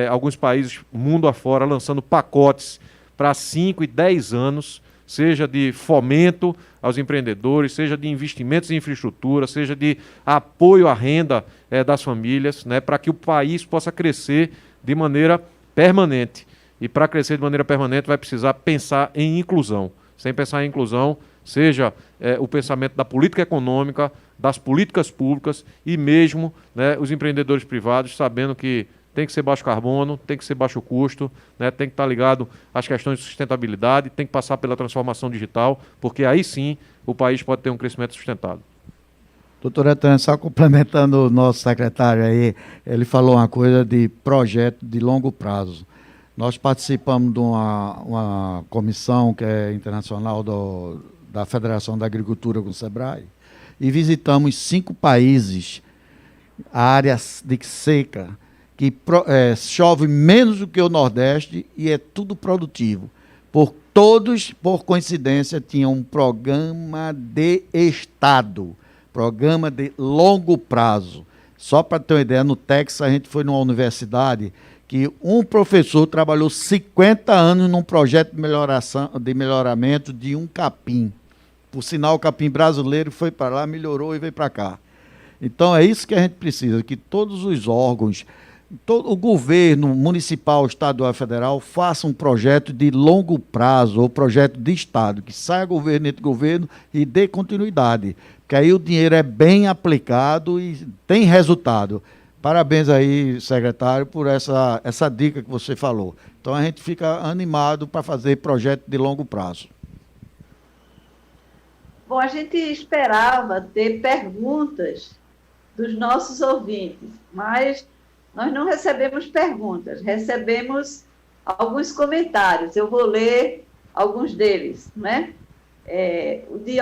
alguns países, mundo afora, lançando pacotes para 5 e 10 anos, seja de fomento aos empreendedores, seja de investimentos em infraestrutura, seja de apoio à renda das famílias, né, para que o país possa crescer de maneira permanente. E para crescer de maneira permanente vai precisar pensar em inclusão. Sem pensar em inclusão, seja o pensamento da política econômica, das políticas públicas e mesmo, né, os empreendedores privados, sabendo que tem que ser baixo carbono, tem que ser baixo custo, né? Tem que estar ligado às questões de sustentabilidade, tem que passar pela transformação digital, porque aí sim o país pode ter um crescimento sustentado. Doutor Etânia, só complementando o nosso secretário aí, ele falou uma coisa de projeto de longo prazo. Nós participamos de uma comissão que é internacional da Federação da Agricultura com o SEBRAE e visitamos 5 países, áreas de seca, que chove menos do que o Nordeste e é tudo produtivo. Todos, por coincidência, tinham um programa de Estado, programa de longo prazo. Só para ter uma ideia, no Texas a gente foi numa universidade que um professor trabalhou 50 anos num projeto de melhoramento de um capim. Por sinal, o capim brasileiro foi para lá, melhorou e veio para cá. Então é isso que a gente precisa, que todos os órgãos, todo o governo municipal, estadual e federal faça um projeto de longo prazo, ou projeto de Estado, que saia governo entre governo e dê continuidade. Porque aí o dinheiro é bem aplicado e tem resultado. Parabéns aí, secretário, por essa dica que você falou. Então a gente fica animado para fazer projeto de longo prazo. Bom, a gente esperava ter perguntas dos nossos ouvintes, mas nós não recebemos perguntas, recebemos alguns comentários. Eu vou ler alguns deles, né? O de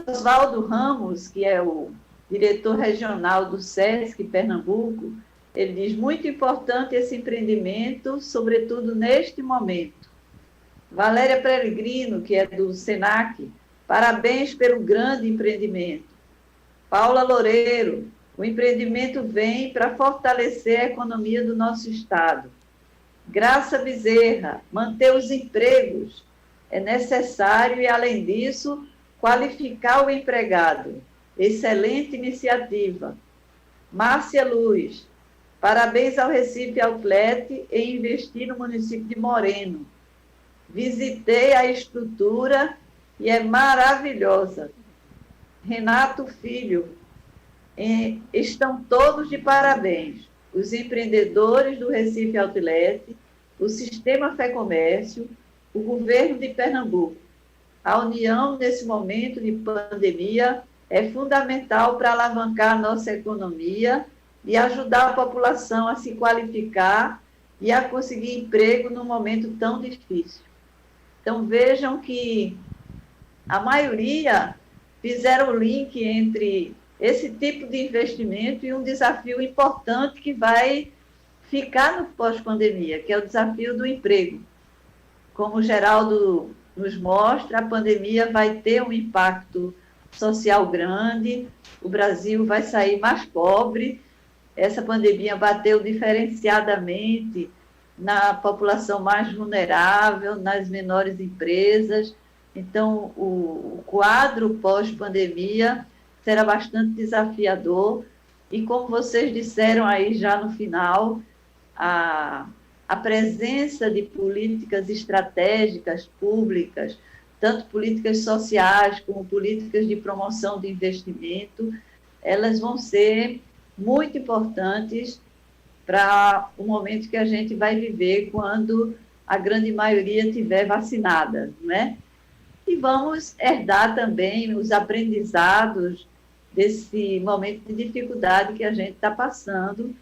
Oswaldo Ramos, que é o diretor regional do SESC Pernambuco, ele diz: muito importante esse empreendimento, sobretudo neste momento. Valéria Peregrino, que é do SENAC, parabéns pelo grande empreendimento. Paula Loureiro, o empreendimento vem para fortalecer a economia do nosso estado. Graça Bezerra, manter os empregos é necessário e, além disso, qualificar o empregado. Excelente iniciativa. Márcia Luz, parabéns ao Recife Outlet em investir no município de Moreno. Visitei a estrutura e é maravilhosa. Renato Filho, estão todos de parabéns. Os empreendedores do Recife Outlet, o Sistema Fé Comércio, o governo de Pernambuco. A união nesse momento de pandemia é fundamental para alavancar a nossa economia e ajudar a população a se qualificar e a conseguir emprego num momento tão difícil. Então, vejam que a maioria fizeram o link entre esse tipo de investimento e um desafio importante que vai ficar no pós-pandemia, que é o desafio do emprego. Como o Geraldo nos mostra, a pandemia vai ter um impacto social grande, o Brasil vai sair mais pobre, essa pandemia bateu diferenciadamente na população mais vulnerável, nas menores empresas. Então, o quadro pós-pandemia será bastante desafiador e, como vocês disseram aí já no final, a presença de políticas estratégicas públicas, tanto políticas sociais como políticas de promoção de investimento, elas vão ser muito importantes para o momento que a gente vai viver quando a grande maioria estiver vacinada, né? E vamos herdar também os aprendizados desse momento de dificuldade que a gente está passando.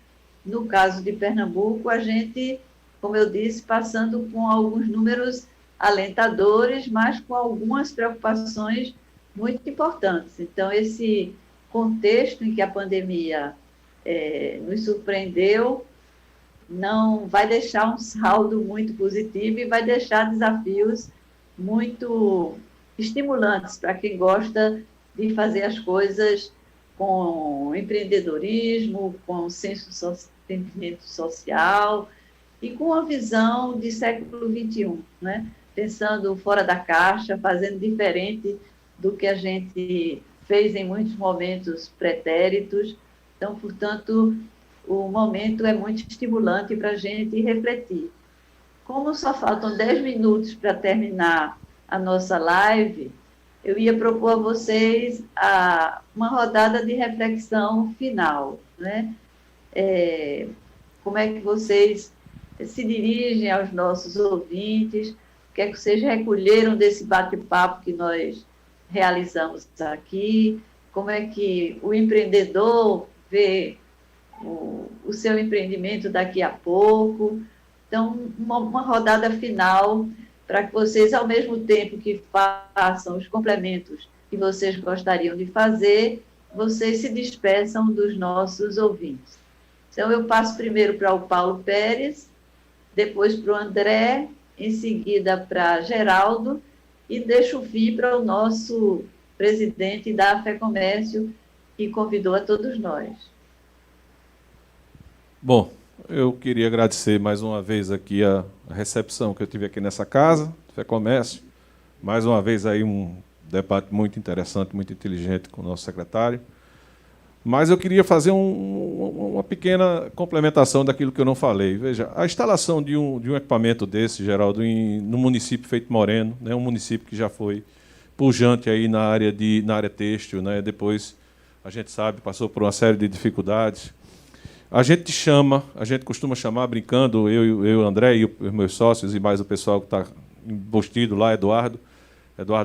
No caso de Pernambuco, a gente, como eu disse, passando com alguns números alentadores, mas com algumas preocupações muito importantes. Então, esse contexto em que a pandemia nos surpreendeu não vai deixar um saldo muito positivo e vai deixar desafios muito estimulantes para quem gosta de fazer as coisas com empreendedorismo, com sentimento social e com a visão de século XXI, né? Pensando fora da caixa, fazendo diferente do que a gente fez em muitos momentos pretéritos. Então, portanto, o momento é muito estimulante para a gente refletir. Como só faltam 10 minutos para terminar a nossa live, eu ia propor a vocês uma rodada de reflexão final, né? como é que vocês se dirigem aos nossos ouvintes, o que é que vocês recolheram desse bate-papo que nós realizamos aqui, como é que o empreendedor vê o seu empreendimento daqui a pouco. Então, uma rodada final para que vocês, ao mesmo tempo que façam os complementos que vocês gostariam de fazer, vocês se despeçam dos nossos ouvintes. Então, eu passo primeiro para o Paulo Pérez, depois para o André, em seguida para Geraldo, e deixo o fim para o nosso presidente da FEComércio, que convidou a todos nós. Bom, eu queria agradecer mais uma vez aqui a recepção que eu tive aqui nessa casa, FEComércio. Mais uma vez aí um debate muito interessante, muito inteligente com o nosso secretário. Mas eu queria fazer uma pequena complementação daquilo que eu não falei. Veja, a instalação de um equipamento desse, Geraldo, no município Feito Moreno, né, um município que já foi pujante aí na área têxtil, né, depois, a gente sabe, passou por uma série de dificuldades. A gente costuma chamar, brincando, eu André e os meus sócios e mais o pessoal que está embustido lá, Eduardo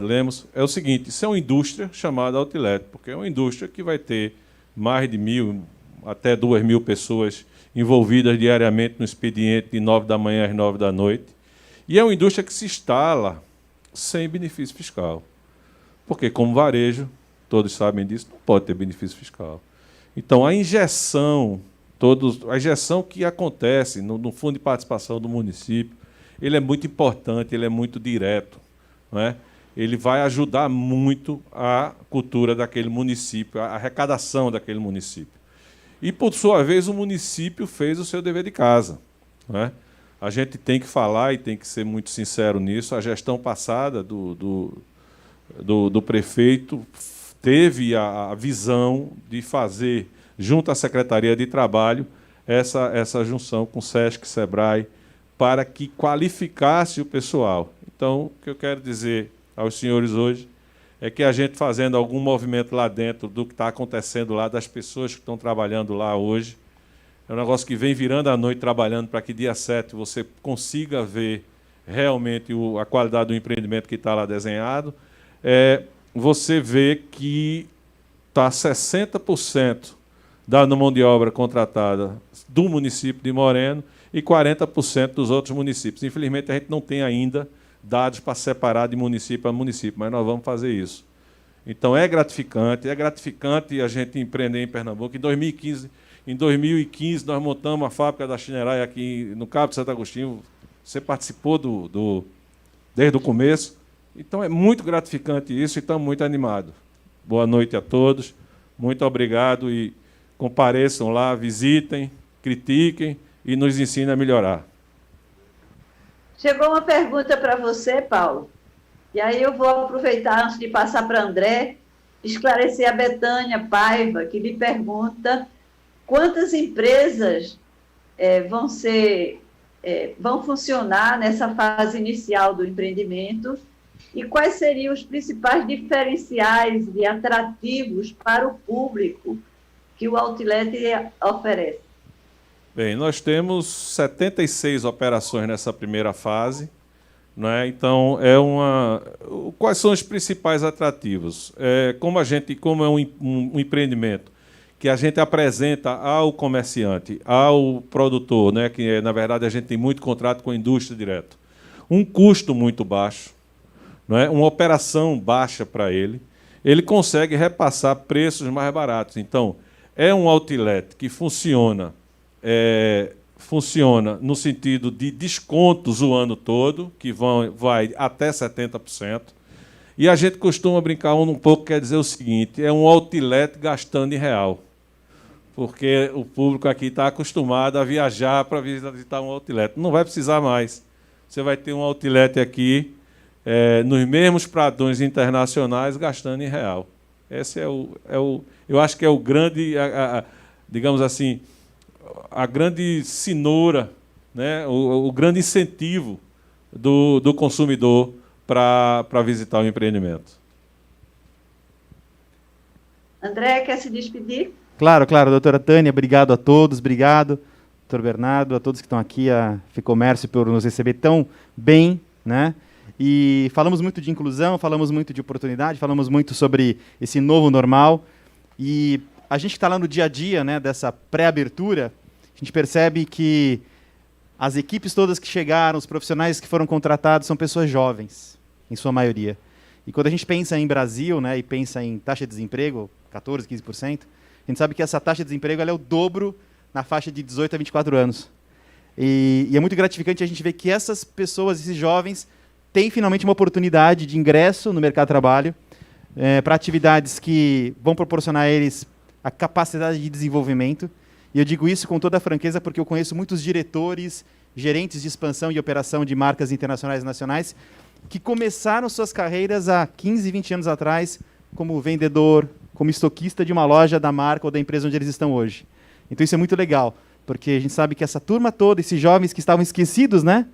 Lemos, é o seguinte: isso é uma indústria chamada Outlet, porque é uma indústria que vai ter mais de 1.000 até 2.000 pessoas envolvidas diariamente no expediente de 9 da manhã às 9 da noite. E é uma indústria que se instala sem benefício fiscal. Porque, como varejo, todos sabem disso, não pode ter benefício fiscal. Então, a injeção que acontece no fundo de participação do município, ele é muito importante, ele é muito direto, não é? Ele vai ajudar muito a cultura daquele município, a arrecadação daquele município. E, por sua vez, o município fez o seu dever de casa, não é? A gente tem que falar e tem que ser muito sincero nisso. A gestão passada do prefeito teve a visão de fazer, junto à Secretaria de Trabalho, essa junção com SESC, SEBRAE, para que qualificasse o pessoal. Então, o que eu quero dizer aos senhores hoje é que a gente fazendo algum movimento lá dentro do que está acontecendo lá, das pessoas que estão trabalhando lá hoje, é um negócio que vem virando a noite trabalhando para que dia 7 você consiga ver realmente a qualidade do empreendimento que está lá desenhado. Você vê que está 60% da mão de obra contratada do município de Moreno e 40% dos outros municípios. Infelizmente, a gente não tem ainda dados para separar de município a município, mas nós vamos fazer isso. Então, é gratificante a gente empreender em Pernambuco. Em 2015 nós montamos a fábrica da Chinerai aqui no Cabo de Santo Agostinho. Você participou desde o começo. Então, é muito gratificante isso e estamos muito animados. Boa noite a todos. Muito obrigado e compareçam lá, visitem, critiquem e nos ensinem a melhorar. Chegou uma pergunta para você, Paulo, e aí eu vou aproveitar, antes de passar para André, esclarecer a Betânia Paiva, que lhe pergunta quantas empresas vão funcionar nessa fase inicial do empreendimento e quais seriam os principais diferenciais e atrativos para o público que o Outlet oferece. Bem, nós temos 76 operações nessa primeira fase, não é? Então, quais são os principais atrativos? Como é um empreendimento que a gente apresenta ao comerciante, ao produtor, né? Que na verdade a gente tem muito contrato com a indústria direto, um custo muito baixo, não é? Uma operação baixa para ele consegue repassar preços mais baratos. Então, é um outlet que funciona no sentido de descontos o ano todo, que vai até 70%. E a gente costuma brincar um pouco, quer dizer o seguinte: é um outlet gastando em real. Porque o público aqui está acostumado a viajar para visitar um outlet. Não vai precisar mais. Você vai ter um outlet aqui, nos mesmos padrões internacionais, gastando em real. Esse eu acho que é o grande, digamos assim, a grande cenoura, né, o grande incentivo do consumidor para visitar o empreendimento. André, quer se despedir? Claro, doutora Tânia, obrigado a todos, obrigado. Dr. Bernardo, a todos que estão aqui, a FEComércio, por nos receber tão bem, né? E falamos muito de inclusão, falamos muito de oportunidade, falamos muito sobre esse novo normal. E a gente que está lá no dia a dia, né, dessa pré-abertura, a gente percebe que as equipes todas que chegaram, os profissionais que foram contratados, são pessoas jovens, em sua maioria. E quando a gente pensa em Brasil, né, e pensa em taxa de desemprego, 14%, 15%, a gente sabe que essa taxa de desemprego ela é o dobro na faixa de 18 a 24 anos. E é muito gratificante a gente ver que essas pessoas, esses jovens, têm finalmente uma oportunidade de ingresso no mercado de trabalho para atividades que vão proporcionar a eles a capacidade de desenvolvimento. E eu digo isso com toda a franqueza porque eu conheço muitos diretores, gerentes de expansão e operação de marcas internacionais e nacionais que começaram suas carreiras há 15, 20 anos atrás como vendedor, como estoquista de uma loja da marca ou da empresa onde eles estão hoje. Então isso é muito legal, porque a gente sabe que essa turma toda, esses jovens que estavam esquecidos, né,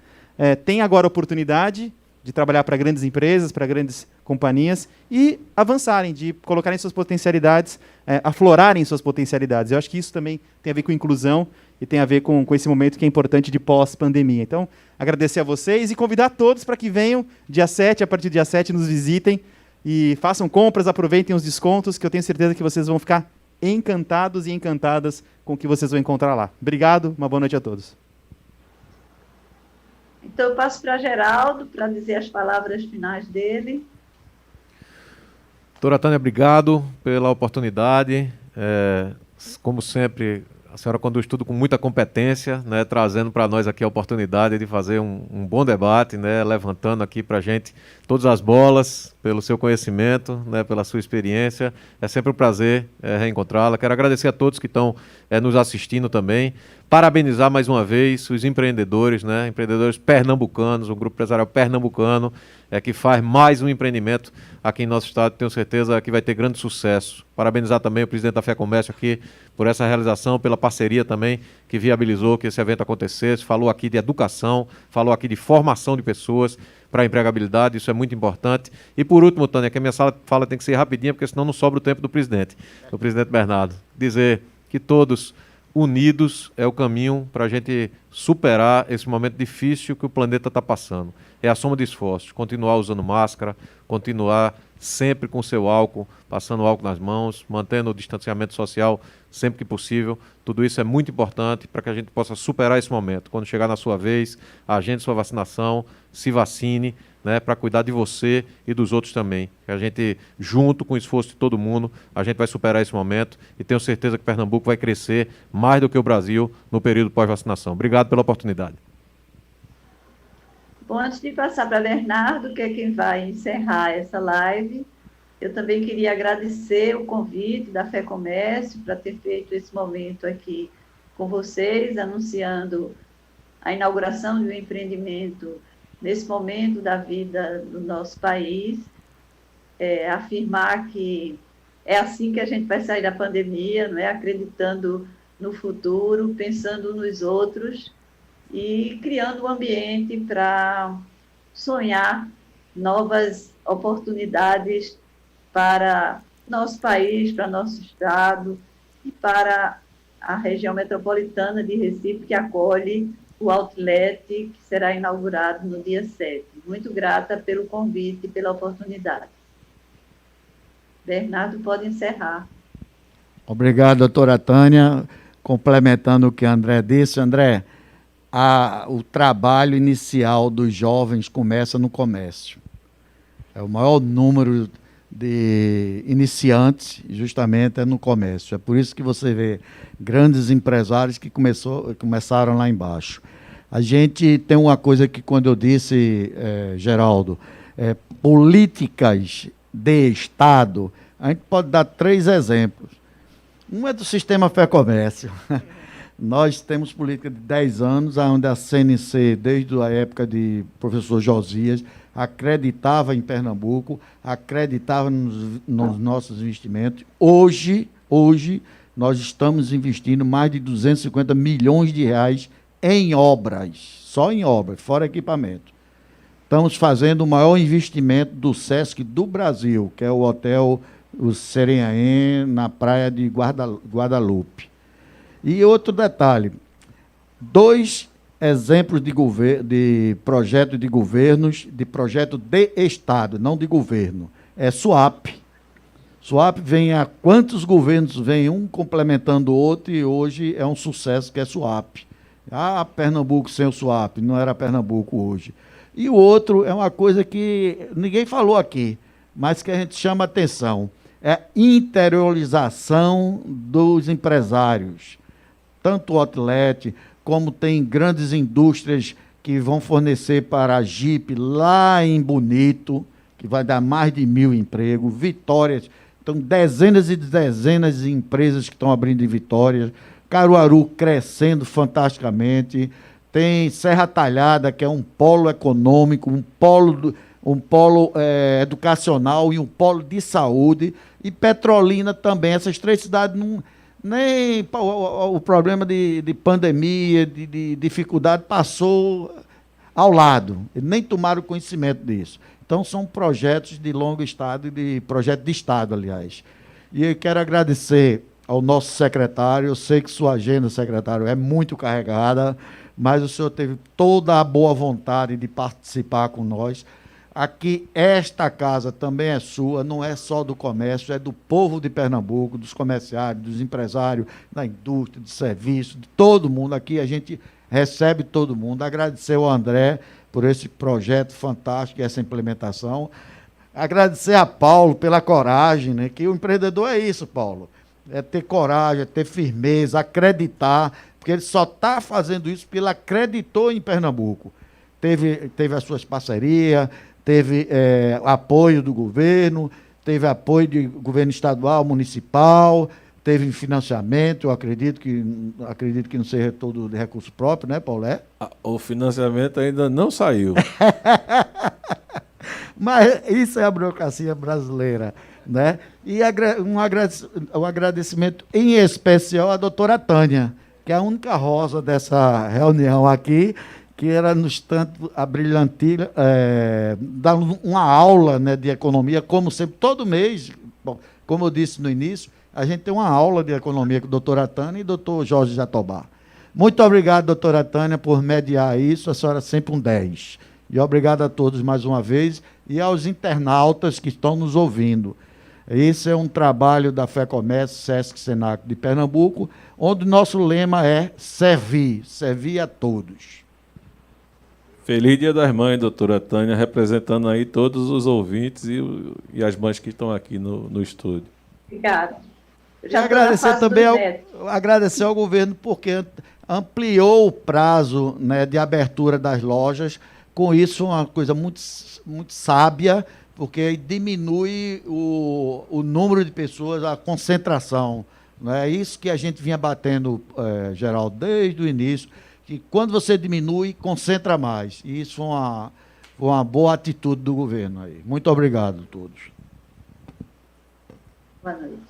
têm agora a oportunidade de trabalhar para grandes empresas, para grandes companhias e avançarem, de colocarem suas potencialidades, aflorarem suas potencialidades. Eu acho que isso também tem a ver com inclusão e tem a ver com esse momento que é importante de pós-pandemia. Então, agradecer a vocês e convidar todos para que venham dia 7, a partir do dia 7, nos visitem e façam compras, aproveitem os descontos, que eu tenho certeza que vocês vão ficar encantados e encantadas com o que vocês vão encontrar lá. Obrigado, uma boa noite a todos. Então, eu passo para Geraldo para dizer as palavras finais dele. Doutora Tânia, obrigado pela oportunidade. Como sempre, a senhora conduz tudo com muita competência, né, trazendo para nós aqui a oportunidade de fazer um bom debate, né, levantando aqui para a gente todas as bolas, pelo seu conhecimento, né, pela sua experiência. É sempre um prazer reencontrá-la. Quero agradecer a todos que estão nos assistindo também. Parabenizar mais uma vez os empreendedores, né, empreendedores pernambucanos, um grupo empresarial pernambucano, que faz mais um empreendimento aqui em nosso estado. Tenho certeza que vai ter grande sucesso. Parabenizar também o presidente da FEComércio aqui por essa realização, pela parceria também que viabilizou que esse evento acontecesse. Falou aqui de educação, falou aqui de formação de pessoas para a empregabilidade, isso é muito importante. E por último, Tânia, que a minha fala tem que ser rapidinha, porque senão não sobra o tempo do presidente Bernardo. Dizer que todos unidos é o caminho para a gente superar esse momento difícil que o planeta está passando. É a soma de esforços, continuar usando máscara, continuar sempre com seu álcool, passando álcool nas mãos, mantendo o distanciamento social sempre que possível. Tudo isso é muito importante para que a gente possa superar esse momento. Quando chegar na sua vez, agende sua vacinação, se vacine, né, para cuidar de você e dos outros também. Que a gente, junto com o esforço de todo mundo, a gente vai superar esse momento e tenho certeza que Pernambuco vai crescer mais do que o Brasil no período pós-vacinação. Obrigado pela oportunidade. Bom, antes de passar para Bernardo, que é quem vai encerrar essa live, eu também queria agradecer o convite da FEComércio para ter feito esse momento aqui com vocês, anunciando a inauguração de um empreendimento nesse momento da vida do nosso país, afirmar que é assim que a gente vai sair da pandemia, não é? Acreditando no futuro, pensando nos outros e criando um ambiente para sonhar novas oportunidades para nosso país, para nosso estado e para a região metropolitana de Recife, que acolhe o outlet que será inaugurado no dia 7. Muito grata pelo convite e pela oportunidade. Bernardo, pode encerrar. Obrigado, doutora Tânia. Complementando o que André disse, André, o trabalho inicial dos jovens começa no comércio. É o maior número de iniciantes, justamente, é no comércio. É por isso que você vê grandes empresários que começaram lá embaixo. A gente tem uma coisa que, quando eu disse, Geraldo, políticas de Estado, a gente pode dar 3 exemplos. Um é do sistema FEComércio. Nós temos política de 10 anos, onde a CNC, desde a época de professor Josias, acreditava em Pernambuco, acreditava nos nossos investimentos. Hoje, nós estamos investindo mais de 250 milhões de reais em obras, só em obras, fora equipamento. Estamos fazendo o maior investimento do SESC do Brasil, que é o hotel o Serenhaém, na praia de Guadalupe. E outro detalhe, dois exemplos de projeto de governos, de projeto de Estado, não de governo. É SUAP. SUAP vem há quantos governos vem um complementando o outro e hoje é um sucesso que é SUAP. Ah, Pernambuco sem o SUAP, não era Pernambuco hoje. E o outro é uma coisa que ninguém falou aqui, mas que a gente chama atenção. É interiorização dos empresários. Tanto o outlet, como tem grandes indústrias que vão fornecer para a Jeep lá em Bonito, que vai dar mais de 1.000 empregos, Vitória, então dezenas e dezenas de empresas que estão abrindo em Vitória, Caruaru crescendo fantasticamente, tem Serra Talhada, que é um polo econômico, um polo educacional e um polo de saúde, e Petrolina também. Essas três cidades não... Nem o problema de pandemia, de dificuldade, passou ao lado. Nem tomaram conhecimento disso. Então, são projetos de longo estado, projeto de Estado, aliás. E eu quero agradecer ao nosso secretário. Eu sei que sua agenda, secretário, é muito carregada, mas o senhor teve toda a boa vontade de participar com nós. Aqui, esta casa também é sua, não é só do comércio, é do povo de Pernambuco, dos comerciários, dos empresários, da indústria, de serviço, de todo mundo. Aqui a gente recebe todo mundo. Agradecer ao André por esse projeto fantástico, essa implementação. Agradecer a Paulo pela coragem, né? Que o empreendedor é isso, Paulo. É ter coragem, é ter firmeza, acreditar, porque ele só está fazendo isso porque ele acreditou em Pernambuco. Teve as suas parcerias, teve apoio do governo, teve apoio do governo estadual, municipal, teve financiamento. Eu acredito que não seja todo de recurso próprio, né, Paulo? O financiamento ainda não saiu. Mas isso é a burocracia brasileira, né? E um agradecimento em especial à doutora Tânia, que é a única rosa dessa reunião aqui, que era nos tanto a brilhantilha, dando uma aula, né, de economia, como sempre, todo mês. Bom, como eu disse no início, a gente tem uma aula de economia com a doutora Tânia e o doutor Jorge Jatobá. Muito obrigado, doutora Tânia, por mediar isso. A senhora é sempre um 10. E obrigado a todos mais uma vez e aos internautas que estão nos ouvindo. Esse é um trabalho da FEComércio, Sesc Senac de Pernambuco, onde o nosso lema é servir a todos. Feliz Dia das Mães, doutora Tânia, representando aí todos os ouvintes e as mães que estão aqui no estúdio. Obrigada. E agradecer ao governo, porque ampliou o prazo, né, de abertura das lojas. Com isso, uma coisa muito, muito sábia, porque diminui o número de pessoas, a concentração. É isso que a gente vinha batendo, Geraldo, desde o início, que quando você diminui, concentra mais. E isso foi uma boa atitude do governo aí. Muito obrigado a todos. Boa noite.